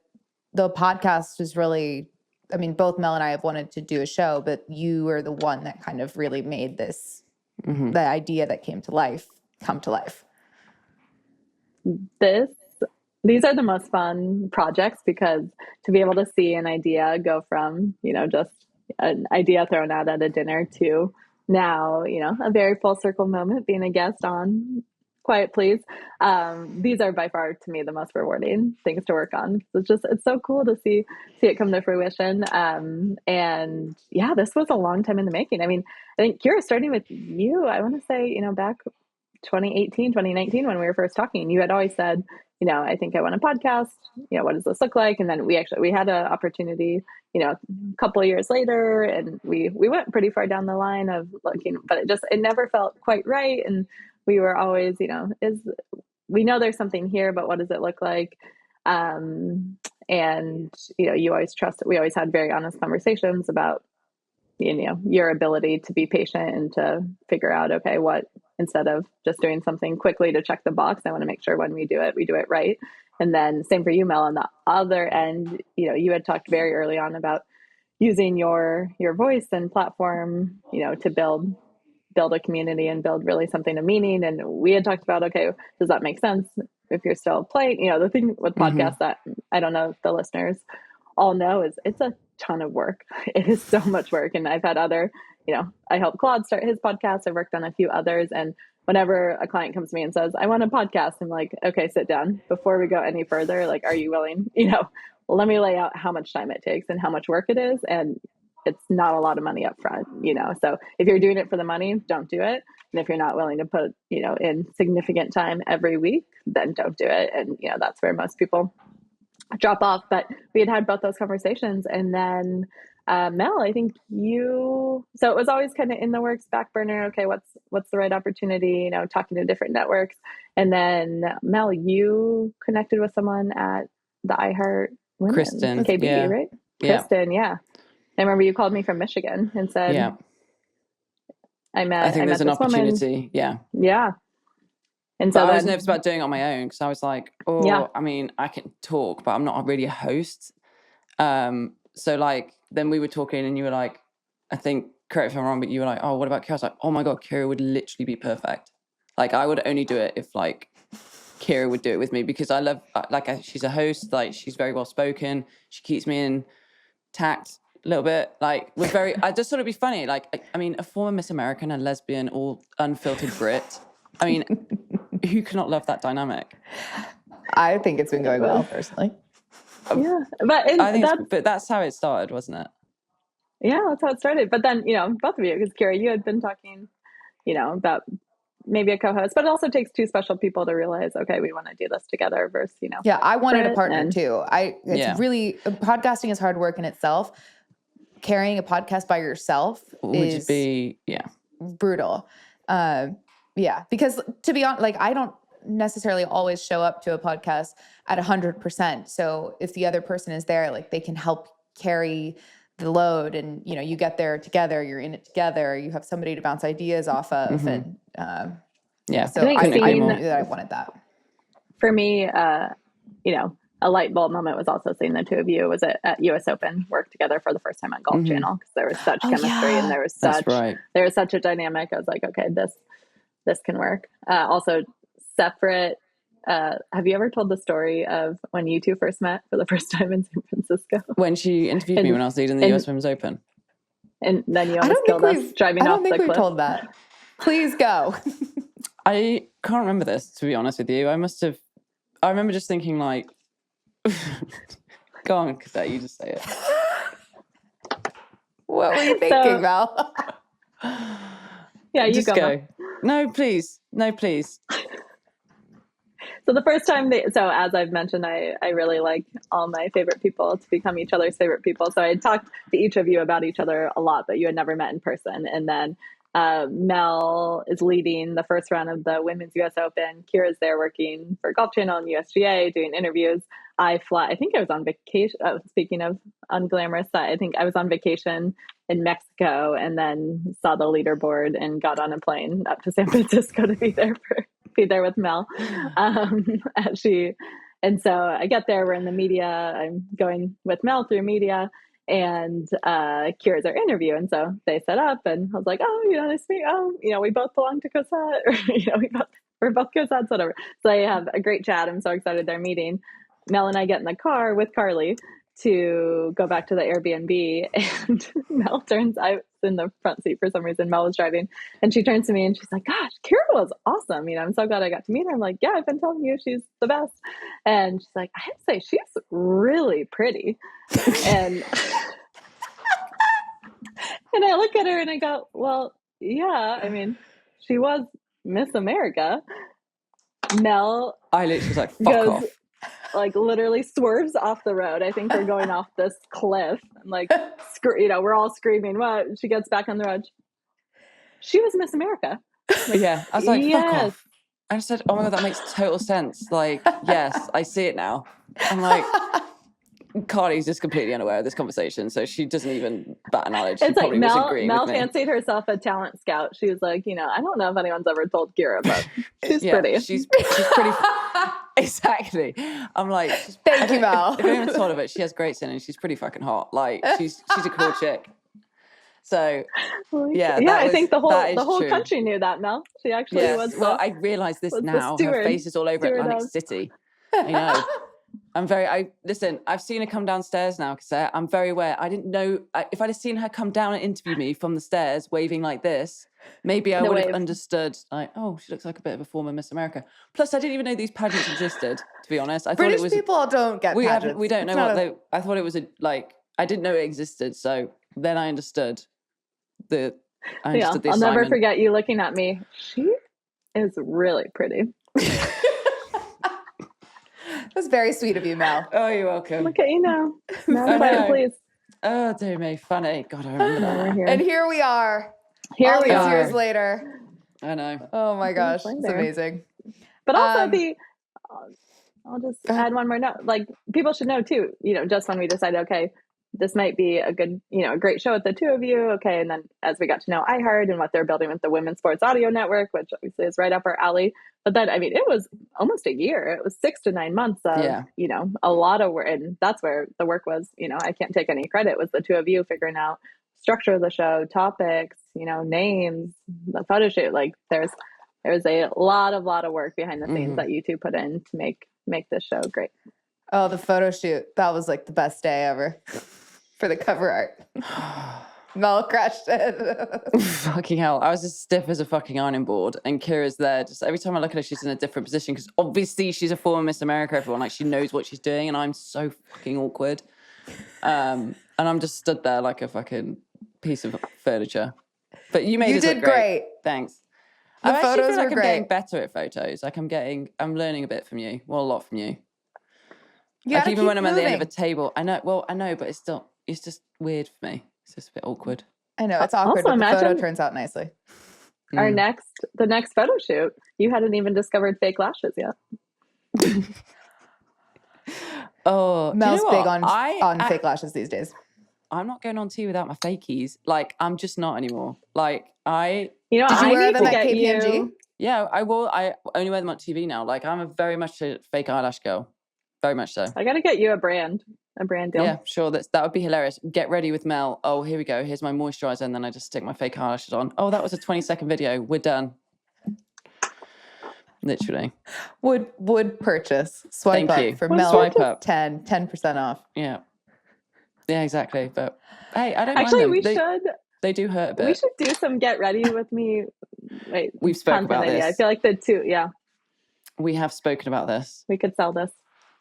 podcast was really, I mean, both Mel and I have wanted to do a show, but you were the one that kind of really made this, the idea that came to life, come to life. These are the most fun projects, because to be able to see an idea go from, just an idea thrown out at a dinner to now, a very full circle moment being a guest on Quiet Please. These are by far, to me, the most rewarding things to work on. It's so cool to see it come to fruition. And yeah, this was a long time in the making. I mean, I think Kira, starting with you, I want to say, back 2018, 2019, when we were first talking, you had always said, I think I want a podcast. What does this look like? And then we had an opportunity, a couple of years later, and we went pretty far down the line of looking, but it never felt quite right. And we were always, we know there's something here, but what does it look like? And, you always we always had very honest conversations about, your ability to be patient and to figure out, okay, instead of just doing something quickly to check the box, I want to make sure when we do it right. And then same for you, Mel, on the other end, you had talked very early on about using your voice and platform, to build a community and build really something of meaning. And we had talked about, okay, does that make sense if you're still playing? The thing with podcasts that I don't know if the listeners all know is it's a ton of work. It is so much work. And I've had other, I helped Claude start his podcast. I've worked on a few others. And whenever a client comes to me and says, I want a podcast, I'm like, okay, sit down. Before we go any further, like, are you willing, let me lay out how much time it takes and how much work it is. And it's not a lot of money up front, so if you're doing it for the money, don't do it. And if you're not willing to put, in significant time every week, then don't do it. And, that's where most people drop off. But we had both those conversations. And then Mel, I think so it was always kind of in the works, back burner. Okay, what's the right opportunity, talking to different networks. And then Mel, you connected with someone at the iHeart Women, Kristen, KB, yeah. right? Yeah. Kristen, yeah. I remember you called me from Michigan and said, yeah. I think there's an this opportunity. Woman. Yeah. Yeah. And but so I was nervous about doing it on my own, because I was like, I mean, I can talk, but I'm not really a host. So like, then we were talking and you were like, I think, correct me if I'm wrong, but you were like, oh, what about Kira? I was like, oh my God, Kira would literally be perfect. Like, I would only do it if like Kira would do it with me, because I love, she's a host, like she's very well spoken. She keeps me in tact a little bit, like I just thought it'd be funny. Like, I mean, a former Miss American and lesbian, all unfiltered Brit. I mean, who cannot love that dynamic? I think it's been going well, personally. Yeah. But that's how it started, wasn't it? Yeah, that's how it started. But then, both of you, because Kira, you had been talking, about maybe a co-host, but it also takes 2 special people to realize, okay, we want to do this together versus, Yeah, I wanted a partner too. Really, podcasting is hard work in itself. Carrying a podcast by yourself would be, brutal. Yeah, because to be honest, like necessarily always show up to a podcast at 100%. So if the other person is there, like they can help carry the load, and you know, you get there together, you're in it together, you have somebody to bounce ideas off of. And so I knew that I wanted that. For me, you know, a light bulb moment was also seeing the two of you was at US Open work together for the first time on Golf Channel, because there was such chemistry and there was such a dynamic. I was like, okay, this can work. Also separate. Have you ever told the story of when you two first met for the first time in San Francisco? When she interviewed me when I was leading the US Women's Open. And then you almost killed us driving off the cliff. I don't think we've told that. Please go. I can't remember this, to be honest with you. I remember just thinking like, go on, Cosette, you just say it. What were you thinking, Mel? Yeah, you just go. No, please. So the first time so as I've mentioned, I really like all my favorite people to become each other's favorite people. So I talked to each of you about each other a lot, but you had never met in person. And then Mel is leading the first round of the Women's US Open. Kira's there working for Golf Channel and USGA, doing interviews. I think I was on vacation. Speaking of unglamorous, I think I was on vacation in Mexico and then saw the leaderboard and got on a plane up to San Francisco to be there with Mel. And so I get there, we're in the media. I'm going with Mel through media, and Kira's our interview. And so they set up, and I was like, oh, you know, nice to meet you. Oh, you know, we both belong to Cosette, or, you know, we're both Cosettes, whatever. So they have a great chat. I'm so excited they're meeting. Mel and I get in the car with Carly to go back to the Airbnb, and Mel turns, I was in the front seat for some reason, Mel was driving, and she turns to me and she's like, gosh, Kira was awesome. You know, I'm so glad I got to meet her. I'm like, yeah, I've been telling you she's the best. And she's like, I have to say, she's really pretty. And and I look at her and I go, well, yeah, I mean, she was Miss America. Mel, I literally was like, fuck off. Like literally swerves off the road. I think they're going off this cliff, and like, you know, we're all screaming. What? She gets back on the road. She was Miss America. Like, yeah, I was like, fuck off. I just said, oh my God, that makes total sense. Like, yes, I see it now. I'm like, Carly's just completely unaware of this conversation, so she doesn't even bat an eyelid. She it's probably like was agreeing Mel with me. fancied herself a talent scout. She was like, you know, I don't know if anyone's ever told Kira, but she's pretty. She's pretty. Exactly. I'm like, thank you, Mel. If anyone's told of it, she has great skin and she's pretty fucking hot. Like, she's a cool chick. So, yeah. I think the whole country knew that, Mel. She actually was. Well, I realise this now. Her face is all over Atlantic City. I know. Listen, I've seen her come downstairs now, Cosette. I'm very aware. I didn't know, if I'd have seen her come down and interview me from the stairs, waving like this, maybe I would have understood, like, oh, she looks like a bit of a former Miss America. Plus, I didn't even know these pageants existed, to be honest. I British thought it was, people don't get pageants. We don't know what they, I thought it was I didn't know it existed. So then I understood the assignment. I'll never forget you looking at me. She is really pretty. It was very sweet of you, Mel. Oh, you're welcome. Look at you now. Now, please. Oh, dear me, funny. God, I remember that. And here we are. All these years later. I know. Oh my gosh, it's amazing. But also I'll just add one more note. Like, people should know too, you know, just when we decided, okay, this might be a good, you know, a great show with the two of you. Okay. And then as we got to know iHeart and what they're building with the Women's Sports Audio Network, which obviously is right up our alley. But then, I mean, it was almost a year. It was 6 to 9 months of, you know, a lot of work. And that's where the work was, you know, I can't take any credit. It was the two of you figuring out structure of the show, topics, you know, names, the photo shoot. Like there's a lot of work behind the scenes that you two put in to make this show great. Oh, the photo shoot. That was like the best day ever for the cover art. Mel crushed it. Fucking hell. I was as stiff as a fucking ironing board. And Kira's there. Just every time I look at her, she's in a different position. Because obviously she's a former Miss America, everyone. Like, she knows what she's doing. And I'm so fucking awkward. And I'm just stood there like a fucking piece of furniture. But you made it look great. Thanks. I actually feel like I'm getting better at photos. Like, I'm learning a bit from you. Well, a lot from you. Like, even when I'm at the end of a table. I know, but it's just weird for me. It's just a bit awkward. I know, it's awkward, but the photo turns out nicely. the next photo shoot. You hadn't even discovered fake lashes yet. Oh, Mel's you know big what? on fake lashes these days. I'm not going on tea without my fakies. Like, I'm just not anymore. Like, You know, Did you I wear need them to at get KPMG? you. yeah, I will. I only wear them on TV now. Like, I'm very much a fake eyelash girl. Very much so. I got to get you a brand deal. Yeah, sure. That would be hilarious. Get ready with Mel. Oh, here we go. Here's my moisturizer, and then I just stick my fake eyelashes on. Oh, that was a 20-second video. We're done. Literally. Would purchase. Swipe Thank up you. for Would Mel. swipe up. 10% off. Yeah. Yeah, exactly. But hey, I don't Actually, mind them. They do hurt a bit. We should do some get ready with me. Wait, we've spoken about idea. this. I feel like the two. Yeah, we have spoken about this. We could sell this.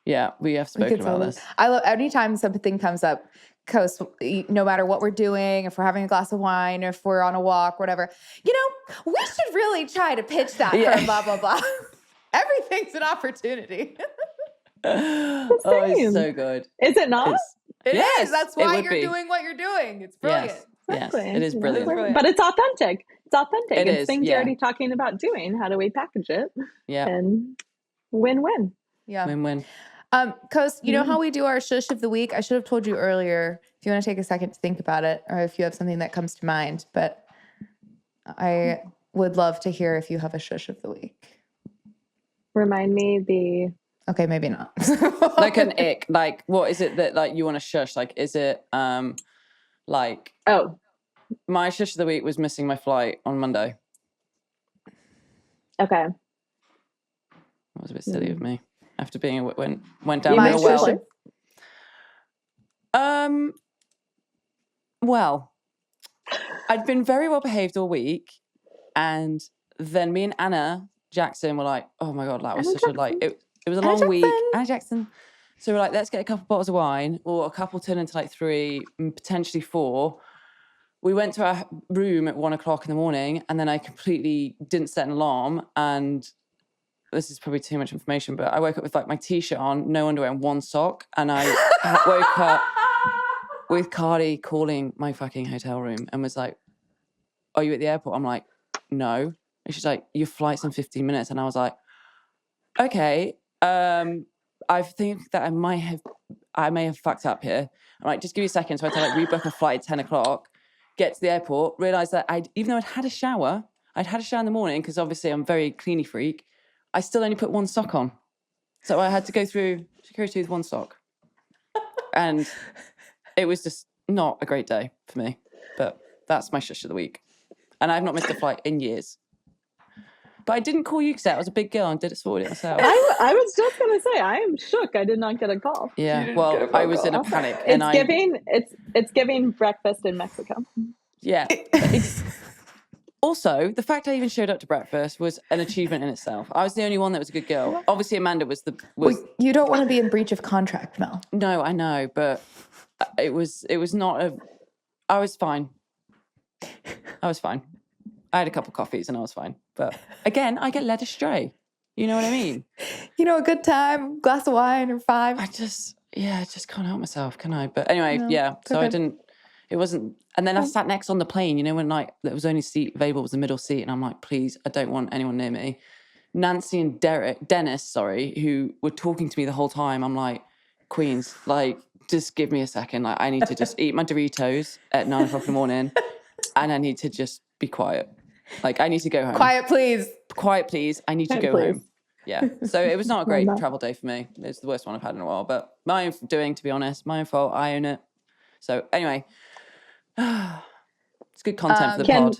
Yeah, we have spoken about this. I love anytime something comes up, Coast, no matter what we're doing, if we're having a glass of wine, or if we're on a walk, whatever, we should really try to pitch that for blah, blah, blah. Everything's an opportunity. Oh, it's so good. Is it not? It is. That's why you're doing what you're doing. It's brilliant. Yes, it is brilliant. But it's authentic. It's authentic. It it's is, things you're already talking about doing. How do we package it? Yeah. And win-win. Yeah. Win-win. Coast, you know how we do our shush of the week? I should have told you earlier if you want to take a second to think about it or if you have something that comes to mind. But I would love to hear if you have a shush of the week. Remind me Okay, maybe not. Like an ick. Like, what is it that like you want to shush? Like, is it like... Oh. My shush of the week was missing my flight on Monday. Okay. That was a bit silly of me. After being went down real well. Well, I'd been very well behaved all week, and then me and Anna Jackson were like, "Oh my god, that was such a like it was a long week." Anna Jackson. So we're like, "Let's get a couple bottles of wine, or a couple turn into like 3, potentially 4." We went to our room at 1:00 in the morning, and then I completely didn't set an alarm, and this is probably too much information, but I woke up with like my t-shirt on, no underwear, and 1 sock. And I woke up with Cardi calling my fucking hotel room and was like, "Are you at the airport?" I'm like, "No." And she's like, "Your flight's in 15 minutes." And I was like, "Okay, I think that I may have fucked up here." I'm like, "Just give me a second." So I had to like rebook a flight at 10:00, get to the airport, realize that even though I'd had a shower in the morning, because obviously I'm a very cleany freak, I still only put 1 sock on. So I had to go through security with 1 sock. And it was just not a great day for me. But that's my shush of the week. And I've not missed a flight in years. But I didn't call you because I was a big girl and did it sort it myself. I was just going to say, I am shook. I did not get a call. Yeah, well, I was in a panic. It's giving breakfast in Mexico. Yeah. Also, the fact I even showed up to breakfast was an achievement in itself. I was the only one that was a good girl. Obviously, Amanda was you don't want to be in breach of contract, Mel. No, I know, but it was not I was fine. I had a couple of coffees and I was fine. But again, I get led astray. You know what I mean? A good time, glass of wine or 5. I just can't help myself, can I? But anyway, so okay. It wasn't, and then I sat next on the plane, when like there was only seat available was the middle seat, and I'm like, please, I don't want anyone near me. Nancy and Dennis, who were talking to me the whole time. I'm like, Queens, like, just give me a second. Like, I need to just eat my Doritos at 9:00 in the morning, and I need to just be quiet. Like, I need to go home. Quiet, please. Quiet, please. I need to go home. Yeah. So it was not a great travel day for me. It's the worst one I've had in a while, but my own doing, to be honest, my own fault. I own it. So anyway. It's good content for the pod.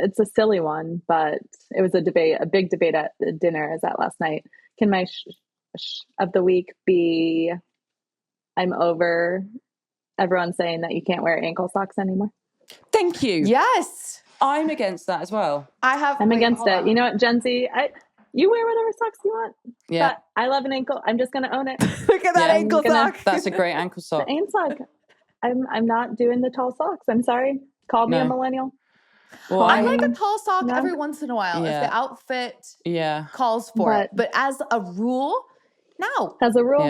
It's a silly one, but it was a big debate at the dinner as at last night. Can my of the week be I'm over everyone saying that you can't wear ankle socks anymore? Thank you. Yes. I'm against that as well. I'm against it. You know what, Gen Z? You wear whatever socks you want. Yeah. But I love an ankle. I'm just going to own it. Look at that ankle sock. That's a great ankle sock. The ankle sock. I'm not doing the tall socks. I'm sorry. Call me a millennial. Well, I like a tall sock every once in a while if the outfit calls for it. But as a rule, no. As a rule.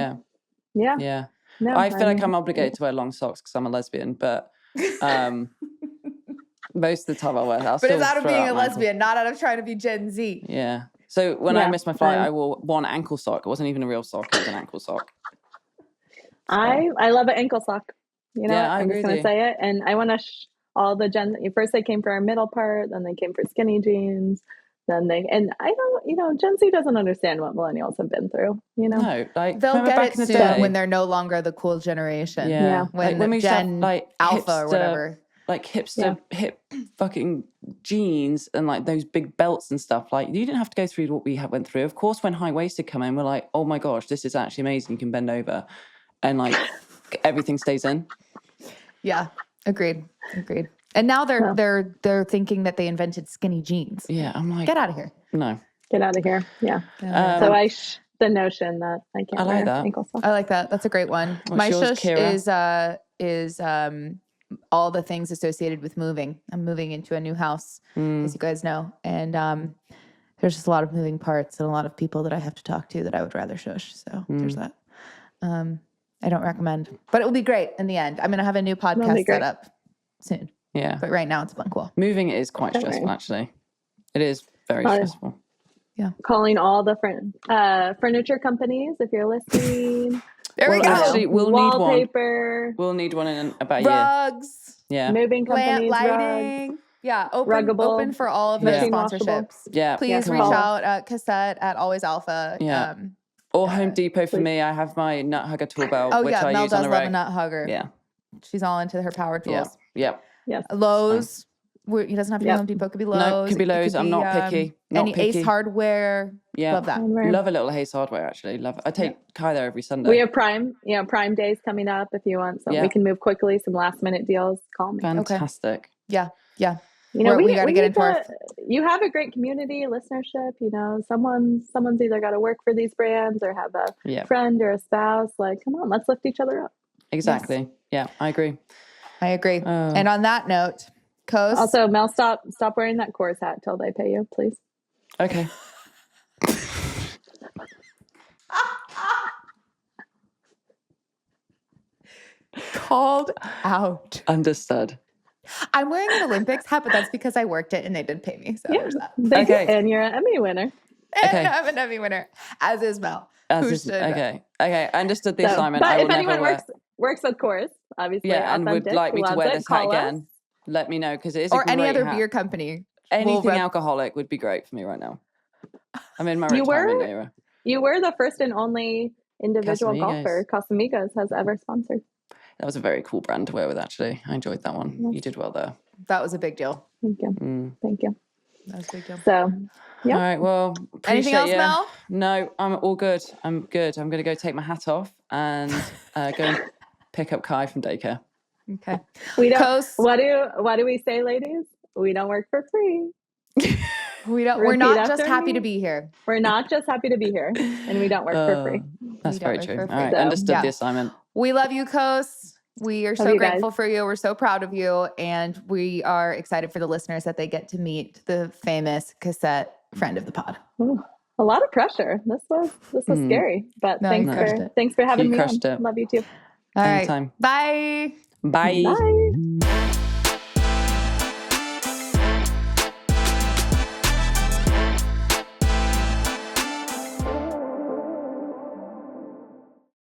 Yeah. Yeah. No, I feel like I'm obligated to wear long socks because I'm a lesbian, but Most of the time I wear. But it's out of being a lesbian, not out of trying to be Gen Z. Yeah. So when I missed my flight, I wore one ankle sock. It wasn't even a real sock. It was an ankle sock. I love an ankle sock. You know, Yeah, I'm just going to say it. And I want to all the first they came for our middle part, then they came for skinny jeans. And I don't, Gen Z doesn't understand what millennials have been through, No, like they'll get back it in the soon day, when they're no longer the cool generation. Yeah. When we Gen like Alpha hipster, or whatever. Like hipster, hip fucking jeans and like those big belts and stuff. Like you didn't have to go through what we went through. Of course, when high-waisted come in, we're like, oh my gosh, this is actually amazing. You can bend over and like everything stays in. Yeah, agreed. And now they're thinking that they invented skinny jeans. Yeah, I'm like, get out of here. No, get out of here. Yeah. So the notion that I can't wear ankle socks. I like that. That's a great one. What's My yours, shush Kira? is all the things associated with moving. I'm moving into a new house, as you guys know, and there's just a lot of moving parts and a lot of people that I have to talk to that I would rather shush. So there's that. I don't recommend, but it will be great in the end. I'm going to have a new podcast set up soon. Yeah. But right now it's Blancois. Moving is quite stressful, actually. It is very stressful. Yeah. Calling all the furniture companies, if you're listening. There we go. Actually, we'll wallpaper. Need one. We'll need one in about a year. Rugs. Yeah. Moving companies. Lighting. Rugs. Yeah. Open for all of those sponsorships. Yeah. Please reach out at Cosette at Always Alpha. Yeah. Or Home Depot for me. I have my nut hugger tool belt, which I Mel use on does a love reg. a nut hugger. Yeah. She's all into her power tools. Yeah. Yes. Lowe's. He doesn't have to be Home Depot. It could be Lowe's. No, it could be Lowe's. I'm not picky. Any Ace Hardware. Yeah. Love that. Love a little Ace Hardware, actually. Love it. I take Kai there every Sunday. We have Prime days coming up if you want. So we can move quickly. Some last minute deals. Call me. Fantastic. Okay. Yeah. We got to get into you have a great community listenership. Someone's either got to work for these brands or have a friend or a spouse. Like, come on, let's lift each other up. Exactly. Yes. Yeah, I agree. And on that note, Coast. Also, Mel, stop wearing that Coors hat till they pay you, please. Okay. Called out. Understood. I'm wearing an Olympics hat, but that's because I worked it and they did pay me. So there's that. And you're an Emmy winner. And I'm an Emmy winner, as is Mel. Okay. I understood the assignment. But I will if anyone never works with Coors, obviously, and would like me to wear this hat again, let me know, because it is a great any other hat. beer company. Anything alcoholic would be great for me right now. I'm in my retirement era. You were the first and only individual golfer Casamigos has ever sponsored. That was a very cool brand to wear with, actually. I enjoyed that one. Yes. You did well there. That was a big deal. Thank you. Thank you. That was a big deal. So, yeah. All right, well, anything else, you. Mel? No, I'm all good. I'm good. I'm going to go take my hat off and go and pick up Kai from daycare. Okay. We don't. What do we say, ladies? We don't work for free. We're not just happy to be here. We're not just happy to be here, and we don't work for free. That's very true. All right, understood the assignment. We love you, Coast. We are so grateful for you. We're so proud of you, and we are excited for the listeners that they get to meet the famous Cosette friend of the pod. Ooh, a lot of pressure. This was scary, but thanks for having me on. Love you too. All right. Bye. Bye.